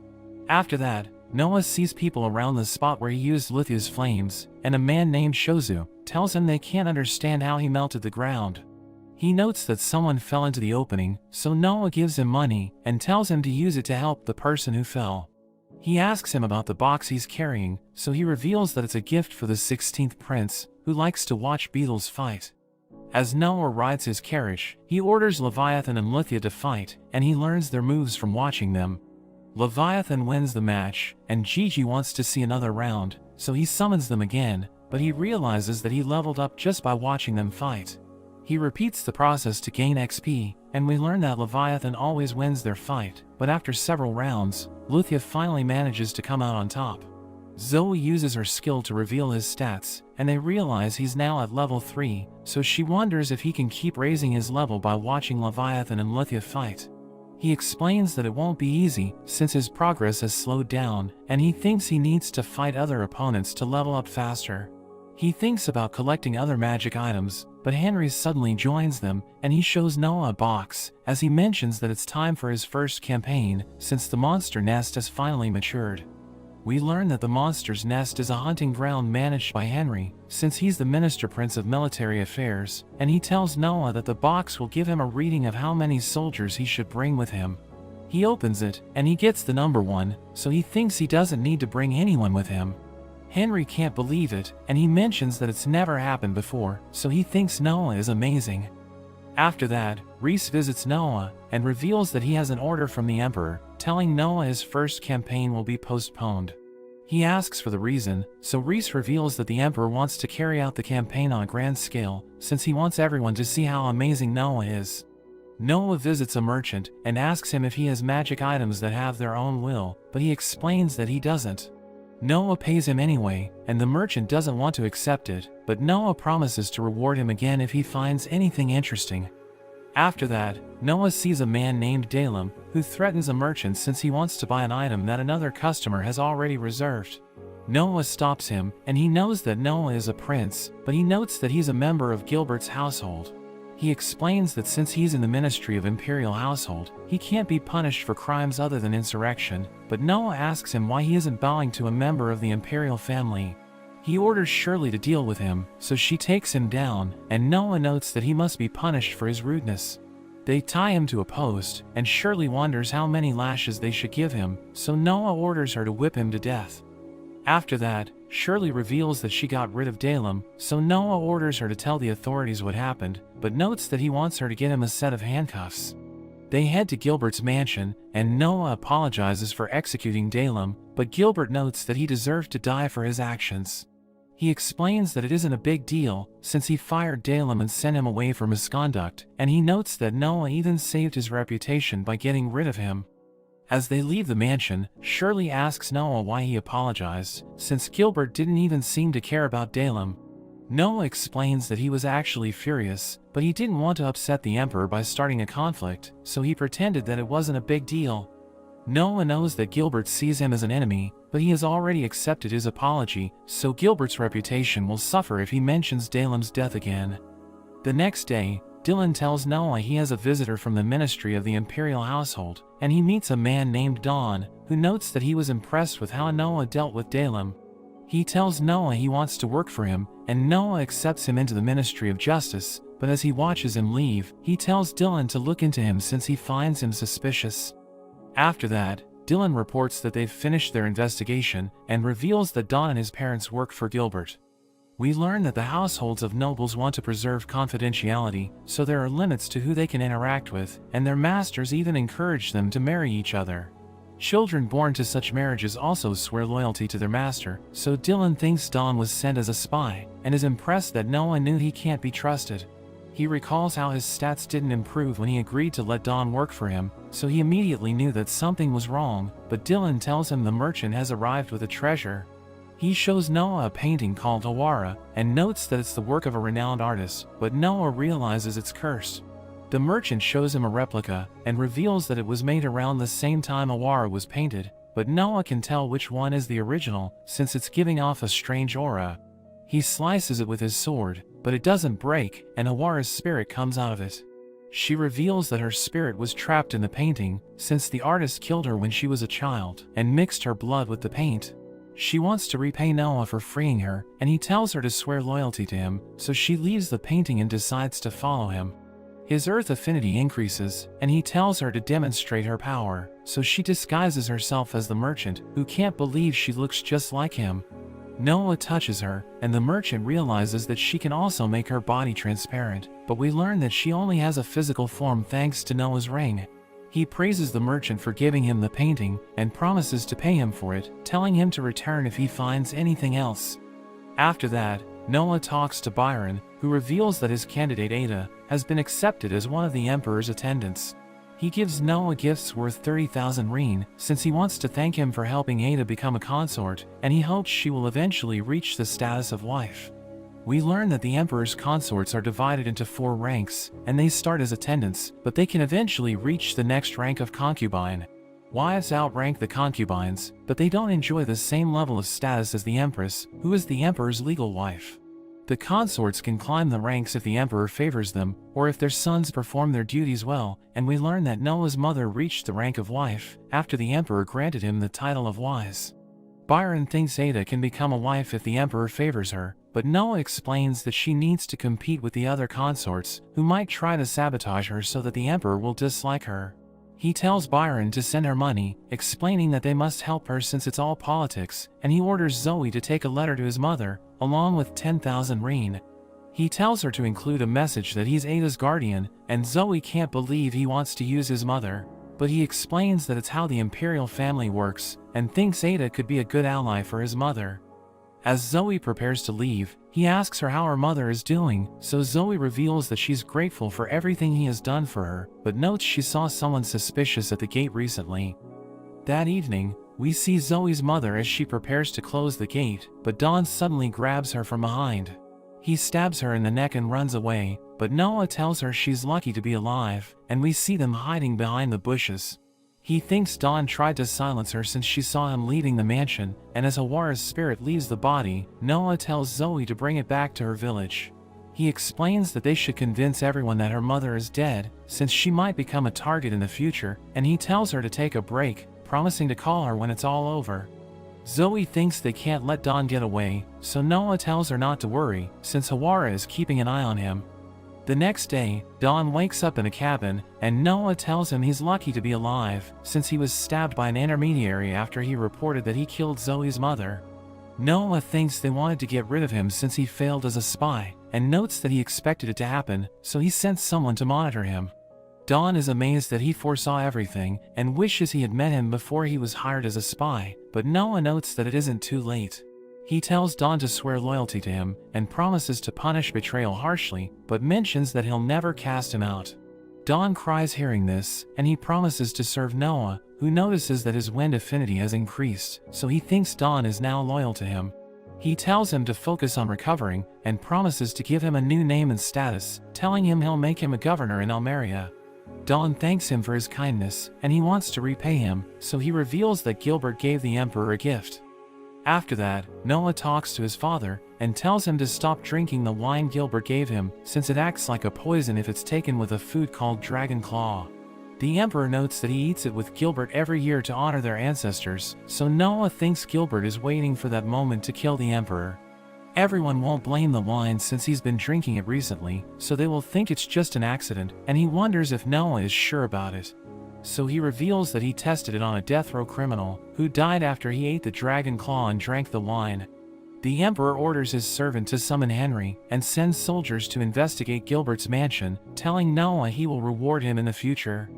Speaker 1: After that, Noah sees people around the spot where he used Lithia's flames, and a man named Shozu tells him they can't understand how he melted the ground. He notes that someone fell into the opening, so Noah gives him money, and tells him to use it to help the person who fell. He asks him about the box he's carrying, so he reveals that it's a gift for the 16th prince, who likes to watch beetles fight. As Noah rides his carriage, he orders Leviathan and Lithia to fight, and he learns their moves from watching them. Leviathan wins the match, and Gigi wants to see another round, so he summons them again, but he realizes that he leveled up just by watching them fight. He repeats the process to gain XP, and we learn that Leviathan always wins their fight, but after several rounds, Lithia finally manages to come out on top. Zoe uses her skill to reveal his stats, and they realize he's now at level 3, so she wonders if he can keep raising his level by watching Leviathan and Lithia fight. He explains that it won't be easy, since his progress has slowed down, and he thinks he needs to fight other opponents to level up faster. He thinks about collecting other magic items, but Henry suddenly joins them, and he shows Noah a box, as he mentions that it's time for his first campaign, since the monster nest has finally matured. We learn that the monster's nest is a hunting ground managed by Henry, since he's the Minister Prince of Military Affairs, and he tells Noah that the box will give him a reading of how many soldiers he should bring with him. He opens it, and he gets the number 1, so he thinks he doesn't need to bring anyone with him. Henry can't believe it, and he mentions that it's never happened before, so he thinks Noah is amazing. After that, Reese visits Noah, and reveals that he has an order from the Emperor, telling Noah his first campaign will be postponed. He asks for the reason, so Reese reveals that the Emperor wants to carry out the campaign on a grand scale, since he wants everyone to see how amazing Noah is. Noah visits a merchant, and asks him if he has magic items that have their own will, but he explains that he doesn't. Noah pays him anyway, and the merchant doesn't want to accept it, but Noah promises to reward him again if he finds anything interesting. After that, Noah sees a man named Dalem, who threatens a merchant since he wants to buy an item that another customer has already reserved. Noah stops him, and he knows that Noah is a prince, but he notes that he's a member of Gilbert's household. He explains that since he's in the Ministry of Imperial Household, he can't be punished for crimes other than insurrection, but Noah asks him why he isn't bowing to a member of the Imperial family. He orders Shirley to deal with him, so she takes him down, and Noah notes that he must be punished for his rudeness. They tie him to a post, and Shirley wonders how many lashes they should give him, so Noah orders her to whip him to death. After that, Shirley reveals that she got rid of Dalem, so Noah orders her to tell the authorities what happened, but notes that he wants her to get him a set of handcuffs. They head to Gilbert's mansion, and Noah apologizes for executing Dalem, but Gilbert notes that he deserved to die for his actions. He explains that it isn't a big deal, since he fired Dalem and sent him away for misconduct, and he notes that Noah even saved his reputation by getting rid of him. As they leave the mansion, Shirley asks Noah why he apologized, since Gilbert didn't even seem to care about Dalem. Noah explains that he was actually furious, but he didn't want to upset the Emperor by starting a conflict, so he pretended that it wasn't a big deal. Noah knows that Gilbert sees him as an enemy, but he has already accepted his apology, so Gilbert's reputation will suffer if he mentions Dalem's death again. The next day, Dylan tells Noah he has a visitor from the Ministry of the Imperial Household, and he meets a man named Don, who notes that he was impressed with how Noah dealt with Dalem. He tells Noah he wants to work for him, and Noah accepts him into the Ministry of Justice, but as he watches him leave, he tells Dylan to look into him since he finds him suspicious. After that, Dylan reports that they've finished their investigation, and reveals that Don and his parents work for Gilbert. We learn that the households of nobles want to preserve confidentiality, so there are limits to who they can interact with, and their masters even encourage them to marry each other. Children born to such marriages also swear loyalty to their master, so Dylan thinks Don was sent as a spy, and is impressed that Noah knew he can't be trusted. He recalls how his stats didn't improve when he agreed to let Don work for him, so he immediately knew that something was wrong, but Dylan tells him the merchant has arrived with a treasure. He shows Noah a painting called Awara, and notes that it's the work of a renowned artist, but Noah realizes it's cursed. The merchant shows him a replica, and reveals that it was made around the same time Awara was painted, but Noah can tell which one is the original, since it's giving off a strange aura. He slices it with his sword, but it doesn't break, and Awara's spirit comes out of it. She reveals that her spirit was trapped in the painting, since the artist killed her when she was a child, and mixed her blood with the paint. She wants to repay Noah for freeing her, and he tells her to swear loyalty to him, so she leaves the painting and decides to follow him. His earth affinity increases, and he tells her to demonstrate her power, so she disguises herself as the merchant, who can't believe she looks just like him. Noah touches her, and the merchant realizes that she can also make her body transparent, but we learn that she only has a physical form thanks to Noah's ring. He praises the merchant for giving him the painting, and promises to pay him for it, telling him to return if he finds anything else. After that, Noah talks to Byron, who reveals that his candidate Ada has been accepted as one of the emperor's attendants. He gives Noah gifts worth 30,000 rein, since he wants to thank him for helping Ada become a consort, and he hopes she will eventually reach the status of wife. We learn that the emperor's consorts are divided into 4 ranks, and they start as attendants, but they can eventually reach the next rank of concubine. Wives outrank the concubines, but they don't enjoy the same level of status as the empress, who is the emperor's legal wife. The consorts can climb the ranks if the emperor favors them, or if their sons perform their duties well, and we learn that Noah's mother reached the rank of wife, after the emperor granted him the title of wise. Byron thinks Ada can become a wife if the emperor favors her, but Noah explains that she needs to compete with the other consorts, who might try to sabotage her so that the emperor will dislike her. He tells Byron to send her money, explaining that they must help her since it's all politics, and he orders Zoe to take a letter to his mother, along with 10,000 rein. He tells her to include a message that he's Ada's guardian, and Zoe can't believe he wants to use his mother, but he explains that it's how the imperial family works, and thinks Ada could be a good ally for his mother. As Zoe prepares to leave, he asks her how her mother is doing, so Zoe reveals that she's grateful for everything he has done for her, but notes she saw someone suspicious at the gate recently. That evening, we see Zoe's mother as she prepares to close the gate, but Don suddenly grabs her from behind. He stabs her in the neck and runs away, but Noah tells her she's lucky to be alive, and we see them hiding behind the bushes. He thinks Dawn tried to silence her since she saw him leaving the mansion, and as Awara's spirit leaves the body, Noah tells Zoe to bring it back to her village. He explains that they should convince everyone that her mother is dead, since she might become a target in the future, and he tells her to take a break, promising to call her when it's all over. Zoe thinks they can't let Dawn get away, so Noah tells her not to worry, since Awara is keeping an eye on him. The next day, Dawn wakes up in a cabin, and Noah tells him he's lucky to be alive, since he was stabbed by an intermediary after he reported that he killed Zoe's mother. Noah thinks they wanted to get rid of him since he failed as a spy, and notes that he expected it to happen, so he sent someone to monitor him. Dawn is amazed that he foresaw everything, and wishes he had met him before he was hired as a spy, but Noah notes that it isn't too late. He tells Dawn to swear loyalty to him, and promises to punish betrayal harshly, but mentions that he'll never cast him out. Dawn cries hearing this, and he promises to serve Noah, who notices that his wind affinity has increased, so he thinks Dawn is now loyal to him. He tells him to focus on recovering, and promises to give him a new name and status, telling him he'll make him a governor in Almeria. Dawn thanks him for his kindness, and he wants to repay him, so he reveals that Gilbert gave the emperor a gift. After that, Noah talks to his father, and tells him to stop drinking the wine Gilbert gave him, since it acts like a poison if it's taken with a food called dragon claw. The emperor notes that he eats it with Gilbert every year to honor their ancestors, so Noah thinks Gilbert is waiting for that moment to kill the emperor. Everyone won't blame the wine since he's been drinking it recently, so they will think it's just an accident, and he wonders if Noah is sure about it. So he reveals that he tested it on a death row criminal, who died after he ate the dragon claw and drank the wine. The emperor orders his servant to summon Henry, and sends soldiers to investigate Gilbert's mansion, telling Noah he will reward him in the future.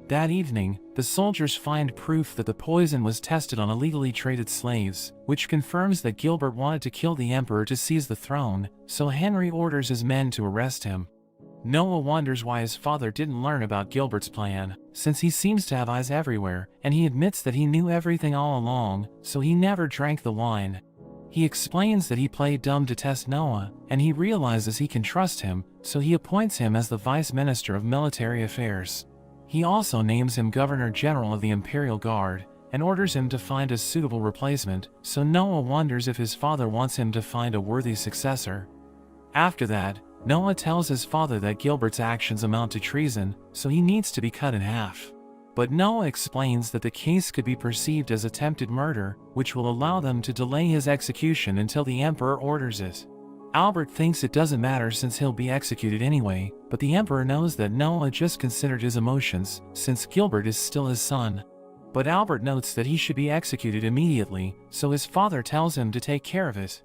Speaker 1: That evening, the soldiers find proof that the poison was tested on illegally traded slaves, which confirms that Gilbert wanted to kill the emperor to seize the throne, so Henry orders his men to arrest him. Noah wonders why his father didn't learn about Gilbert's plan, since he seems to have eyes everywhere, and he admits that he knew everything all along, so he never drank the wine. He explains that he played dumb to test Noah, and he realizes he can trust him, so he appoints him as the Vice Minister of Military Affairs. He also names him Governor General of the Imperial Guard, and orders him to find a suitable replacement, so Noah wonders if his father wants him to find a worthy successor. After that, Noah tells his father that Gilbert's actions amount to treason, so he needs to be cut in half. But Noah explains that the case could be perceived as attempted murder, which will allow them to delay his execution until the Emperor orders it. Albert thinks it doesn't matter since he'll be executed anyway, but the Emperor knows that Noah just considered his emotions, since Gilbert is still his son. But Albert notes that he should be executed immediately, so his father tells him to take care of it.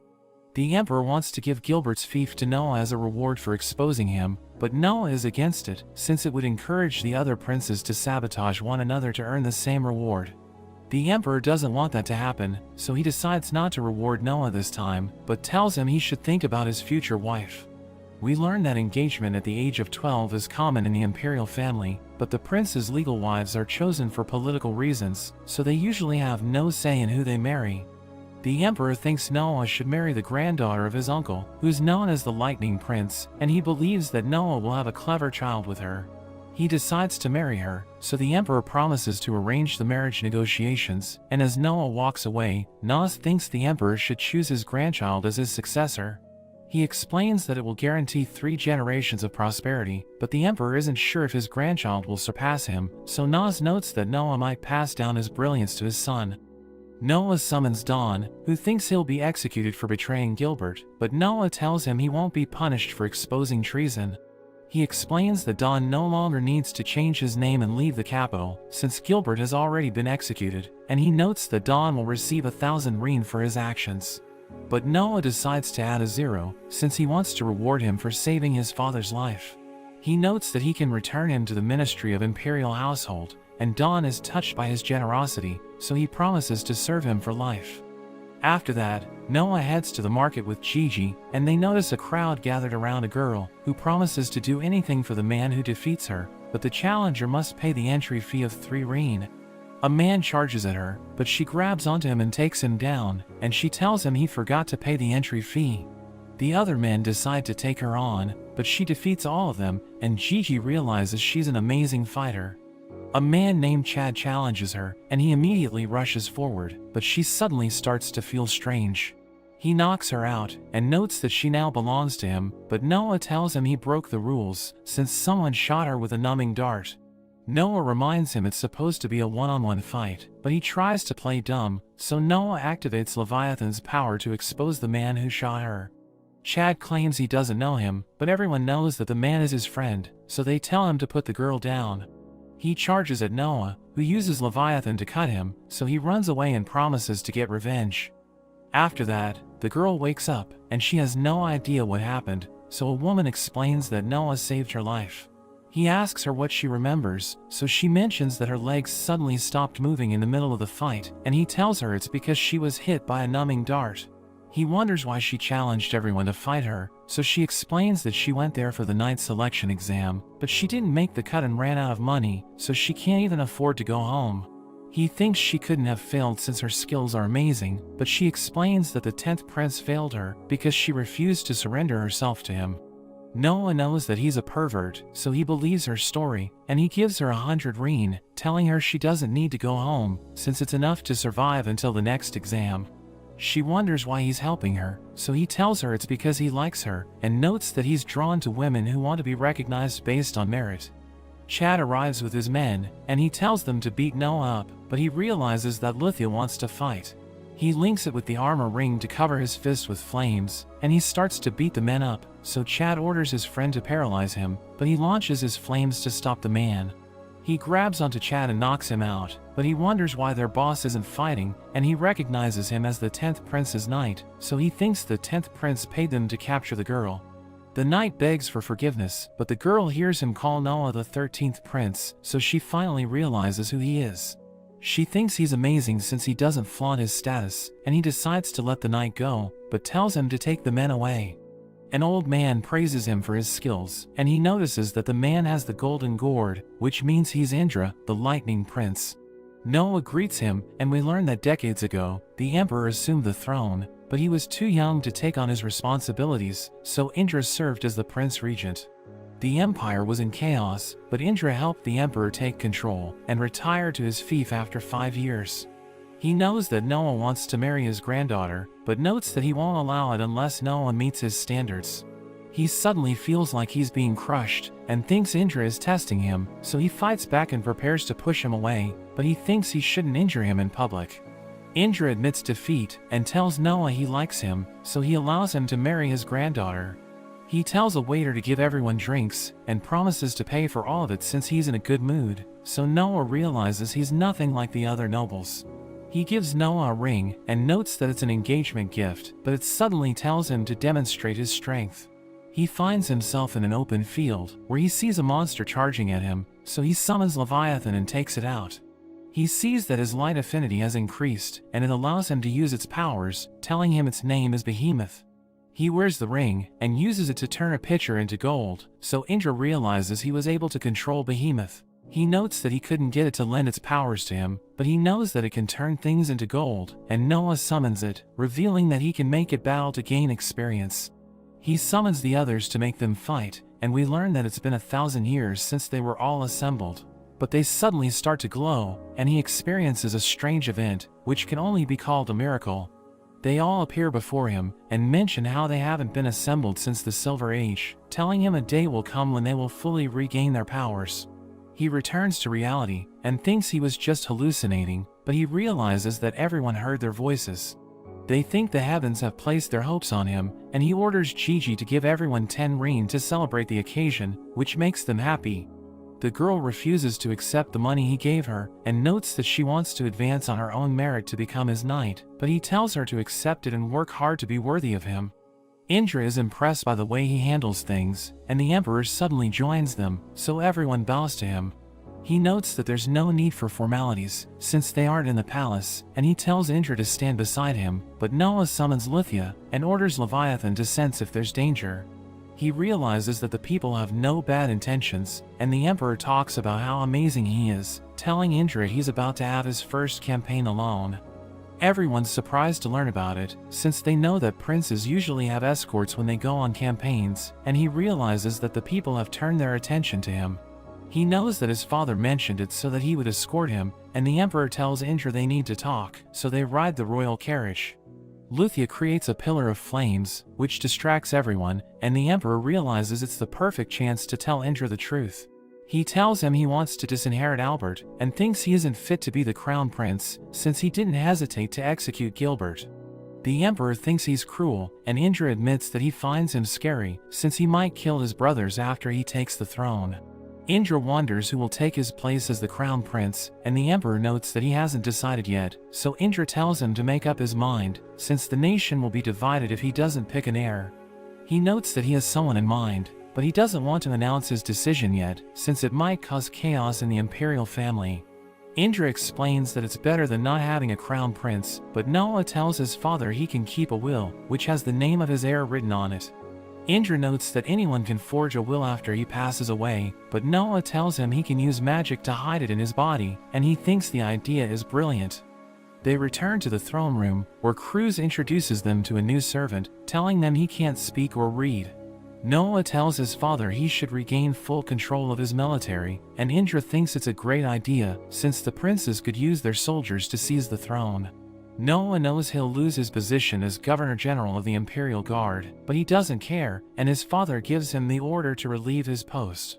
Speaker 1: The Emperor wants to give Gilbert's fief to Noah as a reward for exposing him, but Noah is against it, since it would encourage the other princes to sabotage one another to earn the same reward. The Emperor doesn't want that to happen, so he decides not to reward Noah this time, but tells him he should think about his future wife. We learn that engagement at the age of 12 is common in the imperial family, but the prince's legal wives are chosen for political reasons, so they usually have no say in who they marry. The Emperor thinks Noah should marry the granddaughter of his uncle, who's known as the Lightning Prince, and he believes that Noah will have a clever child with her. He decides to marry her, so the Emperor promises to arrange the marriage negotiations, and as Noah walks away, Nas thinks the Emperor should choose his grandchild as his successor. He explains that it will guarantee 3 generations of prosperity, but the Emperor isn't sure if his grandchild will surpass him, so Nas notes that Noah might pass down his brilliance to his son. Noah summons Don, who thinks he'll be executed for betraying Gilbert, but Noah tells him he won't be punished for exposing treason. He explains that Don no longer needs to change his name and leave the capital, since Gilbert has already been executed, and he notes that Don will receive 1,000 rein for his actions. But Noah decides to add a 0, since he wants to reward him for saving his father's life. He notes that he can return him to the Ministry of Imperial Household, and Don is touched by his generosity, so he promises to serve him for life. After that, Noah heads to the market with Gigi, and they notice a crowd gathered around a girl, who promises to do anything for the man who defeats her, but the challenger must pay the entry fee of 3 rein. A man charges at her, but she grabs onto him and takes him down, and she tells him he forgot to pay the entry fee. The other men decide to take her on, but she defeats all of them, and Gigi realizes she's an amazing fighter. A man named Chad challenges her, and he immediately rushes forward, but she suddenly starts to feel strange. He knocks her out, and notes that she now belongs to him, but Noah tells him he broke the rules, since someone shot her with a numbing dart. Noah reminds him it's supposed to be a one-on-one fight, but he tries to play dumb, so Noah activates Leviathan's power to expose the man who shot her. Chad claims he doesn't know him, but everyone knows that the man is his friend, so they tell him to put the girl down. He charges at Noah, who uses Leviathan to cut him, so he runs away and promises to get revenge. After that, the girl wakes up, and she has no idea what happened, so a woman explains that Noah saved her life. He asks her what she remembers, so she mentions that her legs suddenly stopped moving in the middle of the fight, and he tells her it's because she was hit by a numbing dart. He wonders why she challenged everyone to fight her, so she explains that she went there for the night selection exam, but she didn't make the cut and ran out of money, so she can't even afford to go home. He thinks she couldn't have failed since her skills are amazing, but she explains that the 10th prince failed her because she refused to surrender herself to him. Noah knows that he's a pervert, so he believes her story, and he gives her 100 rein, telling her she doesn't need to go home, since it's enough to survive until the next exam. She wonders why he's helping her, so he tells her it's because he likes her, and notes that he's drawn to women who want to be recognized based on merit. Chad arrives with his men, and he tells them to beat Noah up, but he realizes that Lithia wants to fight. He links it with the armor ring to cover his fist with flames, and he starts to beat the men up, so Chad orders his friend to paralyze him, but he launches his flames to stop the man. He grabs onto Chad and knocks him out, but he wonders why their boss isn't fighting, and he recognizes him as the 10th prince's knight, so he thinks the 10th prince paid them to capture the girl. The knight begs for forgiveness, but the girl hears him call Noah the 13th prince, so she finally realizes who he is. She thinks he's amazing since he doesn't flaunt his status, and he decides to let the knight go, but tells him to take the men away. An old man praises him for his skills, and he notices that the man has the golden gourd, which means he's Indra, the lightning prince. Noah greets him, and we learn that decades ago, the emperor assumed the throne, but he was too young to take on his responsibilities, so Indra served as the prince regent. The empire was in chaos, but Indra helped the emperor take control and retired to his fief after 5 years. He knows that Noah wants to marry his granddaughter, but notes that he won't allow it unless Noah meets his standards. He suddenly feels like he's being crushed and thinks Indra is testing him, so he fights back and prepares to push him away, but he thinks he shouldn't injure him in public. Indra admits defeat and tells Noah he likes him, so he allows him to marry his granddaughter. He tells a waiter to give everyone drinks and promises to pay for all of it since he's in a good mood, so Noah realizes he's nothing like the other nobles. He gives Noah a ring and notes that it's an engagement gift, but it suddenly tells him to demonstrate his strength. He finds himself in an open field where he sees a monster charging at him, so he summons Leviathan and takes it out. He sees that his light affinity has increased and it allows him to use its powers, telling him its name is Behemoth. He wears the ring and uses it to turn a pitcher into gold, so Indra realizes he was able to control Behemoth. He notes that he couldn't get it to lend its powers to him, but he knows that it can turn things into gold, and Noah summons it, revealing that he can make it battle to gain experience. He summons the others to make them fight, and we learn that it's been 1,000 years since they were all assembled. But they suddenly start to glow, and he experiences a strange event, which can only be called a miracle. They all appear before him, and mention how they haven't been assembled since the Silver Age, telling him a day will come when they will fully regain their powers. He returns to reality, and thinks he was just hallucinating, but he realizes that everyone heard their voices. They think the heavens have placed their hopes on him, and he orders Gigi to give everyone 10 rein to celebrate the occasion, which makes them happy. The girl refuses to accept the money he gave her, and notes that she wants to advance on her own merit to become his knight, but he tells her to accept it and work hard to be worthy of him. Indra is impressed by the way he handles things, and the emperor suddenly joins them, so everyone bows to him. He notes that there's no need for formalities, since they aren't in the palace, and he tells Indra to stand beside him, but Noah summons Lithia, and orders Leviathan to sense if there's danger. He realizes that the people have no bad intentions, and the emperor talks about how amazing he is, telling Indra he's about to have his first campaign alone. Everyone's surprised to learn about it, since they know that princes usually have escorts when they go on campaigns, and he realizes that the people have turned their attention to him. He knows that his father mentioned it so that he would escort him, and the emperor tells Indra they need to talk, so they ride the royal carriage. Lithia creates a pillar of flames, which distracts everyone, and the emperor realizes it's the perfect chance to tell Indra the truth. He tells him he wants to disinherit Albert, and thinks he isn't fit to be the crown prince, since he didn't hesitate to execute Gilbert. The emperor thinks he's cruel, and Indra admits that he finds him scary, since he might kill his brothers after he takes the throne. Indra wonders who will take his place as the crown prince, and the emperor notes that he hasn't decided yet, so Indra tells him to make up his mind, since the nation will be divided if he doesn't pick an heir. He notes that he has someone in mind, but he doesn't want to announce his decision yet, since it might cause chaos in the imperial family. Indra explains that it's better than not having a crown prince, but Noah tells his father he can keep a will, which has the name of his heir written on it. Indra notes that anyone can forge a will after he passes away, but Noah tells him he can use magic to hide it in his body, and he thinks the idea is brilliant. They return to the throne room, where Cruz introduces them to a new servant, telling them he can't speak or read. Noah tells his father he should regain full control of his military, and Indra thinks it's a great idea, since the princes could use their soldiers to seize the throne. Noah knows he'll lose his position as Governor-General of the Imperial Guard, but he doesn't care, and his father gives him the order to relieve his post.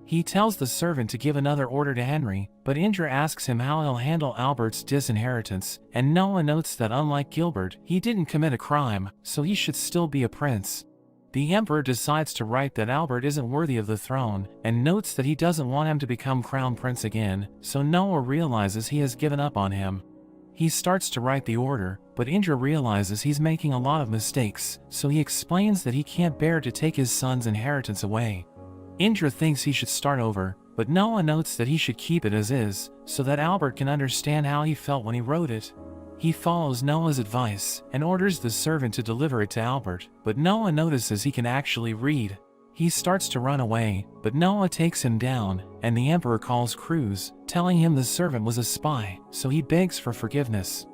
Speaker 1: He tells the servant to give another order to Henry, but Indra asks him how he'll handle Albert's disinheritance, and Noah notes that unlike Gilbert, he didn't commit a crime, so he should still be a prince. The emperor decides to write that Albert isn't worthy of the throne, and notes that he doesn't want him to become crown prince again, so Noah realizes he has given up on him. He starts to write the order, but Indra realizes he's making a lot of mistakes, so he explains that he can't bear to take his son's inheritance away. Indra thinks he should start over, but Noah notes that he should keep it as is, so that Albert can understand how he felt when he wrote it. He follows Noah's advice, and orders the servant to deliver it to Albert, but Noah notices he can actually read. He starts to run away, but Noah takes him down, and the emperor calls Cruz, telling him the servant was a spy, so he begs for forgiveness.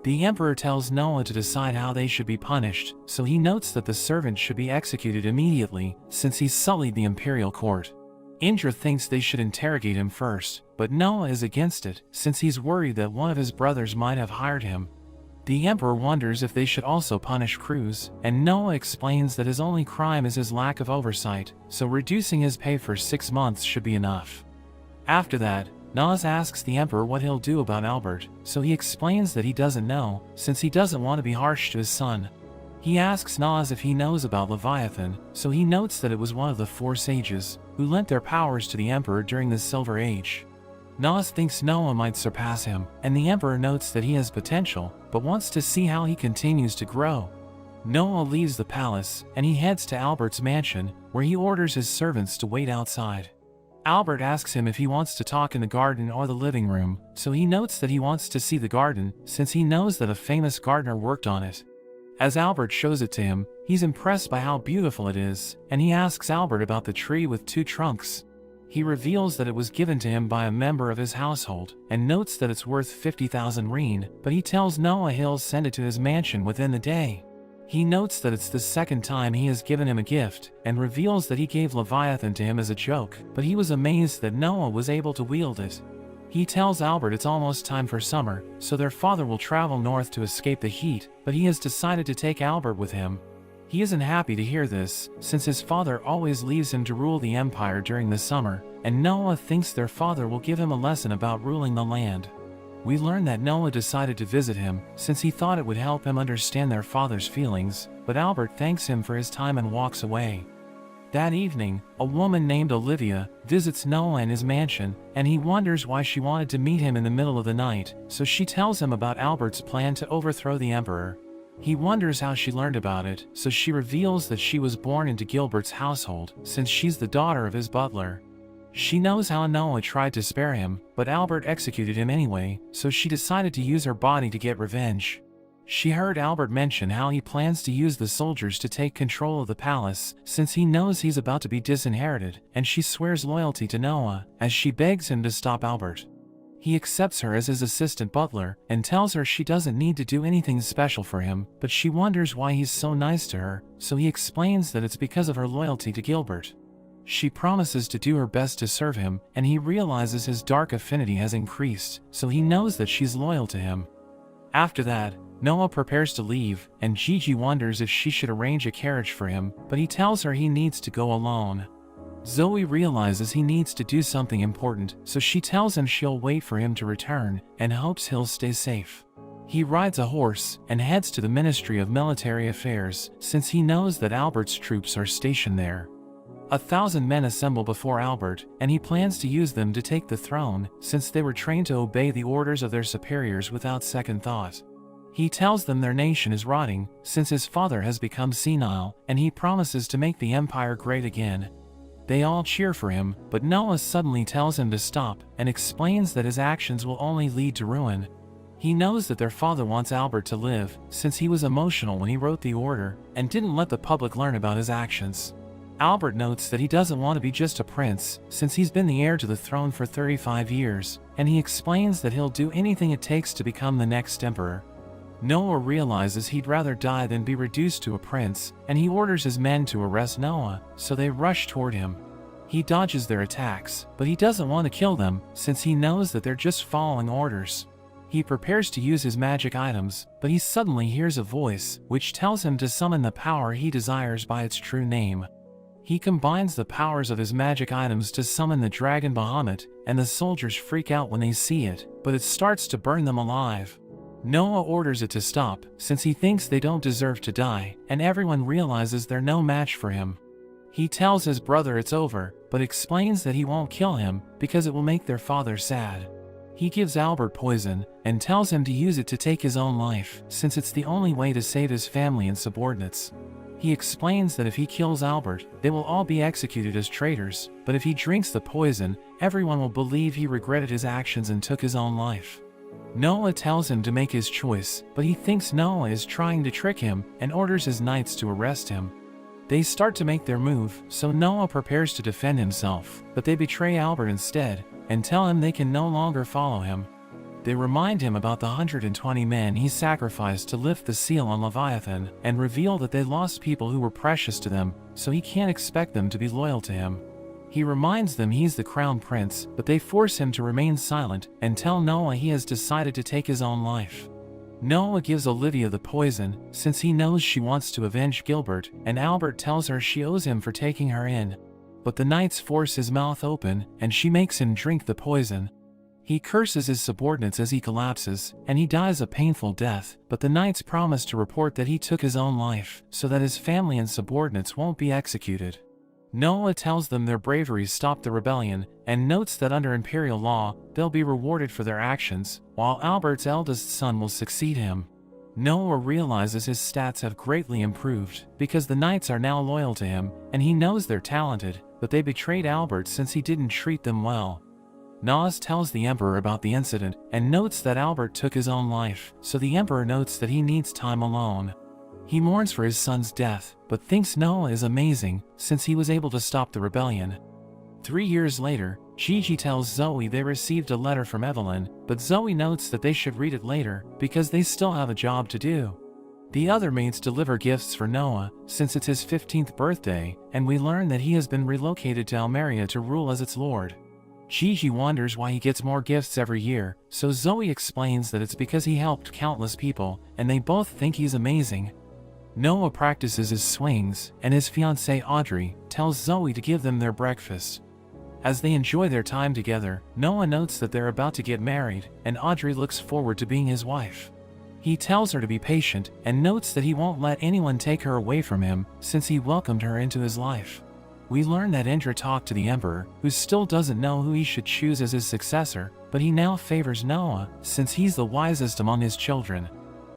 Speaker 1: The emperor tells Noah to decide how they should be punished, so he notes that the servant should be executed immediately, since he sullied the imperial court. Indra thinks they should interrogate him first, but Noah is against it, since he's worried that one of his brothers might have hired him. The emperor wonders if they should also punish Cruz, and Noah explains that his only crime is his lack of oversight, so reducing his pay for 6 months should be enough. After that, Noah asks the emperor what he'll do about Albert, so he explains that he doesn't know, since he doesn't want to be harsh to his son. He asks Noah if he knows about Leviathan, so he notes that it was one of the 4 sages, who lent their powers to the emperor during the Silver Age. Noah thinks Noah might surpass him, and the emperor notes that he has potential, but wants to see how he continues to grow. Noah leaves the palace, and he heads to Albert's mansion, where he orders his servants to wait outside. Albert asks him if he wants to talk in the garden or the living room, so he notes that he wants to see the garden, since he knows that a famous gardener worked on it. As Albert shows it to him, he's impressed by how beautiful it is, and he asks Albert about the tree with 2 trunks. He reveals that it was given to him by a member of his household, and notes that it's worth 50,000 rein, but he tells Noah he'll send it to his mansion within the day. He notes that it's the 2nd time he has given him a gift, and reveals that he gave Leviathan to him as a joke, but he was amazed that Noah was able to wield it. He tells Albert it's almost time for summer, so their father will travel north to escape the heat, but he has decided to take Albert with him. He isn't happy to hear this, since his father always leaves him to rule the empire during the summer, and Noah thinks their father will give him a lesson about ruling the land. We learn that Noah decided to visit him, since he thought it would help him understand their father's feelings, but Albert thanks him for his time and walks away. That evening, a woman named Olivia visits Noah in his mansion, and he wonders why she wanted to meet him in the middle of the night, so she tells him about Albert's plan to overthrow the emperor. He wonders how she learned about it, so she reveals that she was born into Gilbert's household, since she's the daughter of his butler. She knows how Noah tried to spare him, but Albert executed him anyway, so she decided to use her body to get revenge. She heard Albert mention how he plans to use the soldiers to take control of the palace, since he knows he's about to be disinherited, and she swears loyalty to Noah, as she begs him to stop Albert. He accepts her as his assistant butler, and tells her she doesn't need to do anything special for him, but she wonders why he's so nice to her, so he explains that it's because of her loyalty to Gilbert. She promises to do her best to serve him, and he realizes his dark affinity has increased, so he knows that she's loyal to him. After that, Noah prepares to leave, and Gigi wonders if she should arrange a carriage for him, but he tells her he needs to go alone. Zoe realizes he needs to do something important, so she tells him she'll wait for him to return, and hopes he'll stay safe. He rides a horse, and heads to the Ministry of Military Affairs, since he knows that Albert's troops are stationed there. 1,000 men assemble before Albert, and he plans to use them to take the throne, since they were trained to obey the orders of their superiors without second thought. He tells them their nation is rotting, since his father has become senile, and he promises to make the empire great again. They all cheer for him, but Noah suddenly tells him to stop, and explains that his actions will only lead to ruin. He knows that their father wants Albert to live, since he was emotional when he wrote the order, and didn't let the public learn about his actions. Albert notes that he doesn't want to be just a prince, since he's been the heir to the throne for 35 years, and he explains that he'll do anything it takes to become the next emperor. Noah realizes he'd rather die than be reduced to a prince, and he orders his men to arrest Noah, so they rush toward him. He dodges their attacks, but he doesn't want to kill them, since he knows that they're just following orders. He prepares to use his magic items, but he suddenly hears a voice, which tells him to summon the power he desires by its true name. He combines the powers of his magic items to summon the dragon Bahamut, and the soldiers freak out when they see it, but it starts to burn them alive. Noah orders it to stop, since he thinks they don't deserve to die, and everyone realizes they're no match for him. He tells his brother it's over, but explains that he won't kill him, because it will make their father sad. He gives Albert poison, and tells him to use it to take his own life, since it's the only way to save his family and subordinates. He explains that if he kills Albert, they will all be executed as traitors, but if he drinks the poison, everyone will believe he regretted his actions and took his own life. Noah tells him to make his choice, but he thinks Noah is trying to trick him, and orders his knights to arrest him. They start to make their move, so Noah prepares to defend himself, but they betray Albert instead, and tell him they can no longer follow him. They remind him about the 120 men he sacrificed to lift the seal on Leviathan, and reveal that they lost people who were precious to them, so he can't expect them to be loyal to him. He reminds them he's the crown prince, but they force him to remain silent and tell Noah he has decided to take his own life. Noah gives Olivia the poison, since he knows she wants to avenge Gilbert, and Albert tells her she owes him for taking her in. But the knights force his mouth open, and she makes him drink the poison. He curses his subordinates as he collapses, and he dies a painful death, but the knights promise to report that he took his own life, so that his family and subordinates won't be executed. Noah tells them their bravery stopped the rebellion, and notes that under imperial law, they'll be rewarded for their actions, while Albert's eldest son will succeed him. Noah realizes his stats have greatly improved, because the knights are now loyal to him, and he knows they're talented, but they betrayed Albert since he didn't treat them well. Nas tells the Emperor about the incident, and notes that Albert took his own life, so the Emperor notes that he needs time alone. He mourns for his son's death, but thinks Noah is amazing, since he was able to stop the rebellion. 3 years later, Gigi tells Zoe they received a letter from Evelyn, but Zoe notes that they should read it later, because they still have a job to do. The other maids deliver gifts for Noah, since it's his 15th birthday, and we learn that he has been relocated to Almeria to rule as its lord. Gigi wonders why he gets more gifts every year, so Zoe explains that it's because he helped countless people, and they both think he's amazing. Noah practices his swings, and his fiancée Audrey tells Zoe to give them their breakfast. As they enjoy their time together, Noah notes that they're about to get married, and Audrey looks forward to being his wife. He tells her to be patient, and notes that he won't let anyone take her away from him, since he welcomed her into his life. We learn that Indra talked to the Emperor, who still doesn't know who he should choose as his successor, but he now favors Noah, since he's the wisest among his children.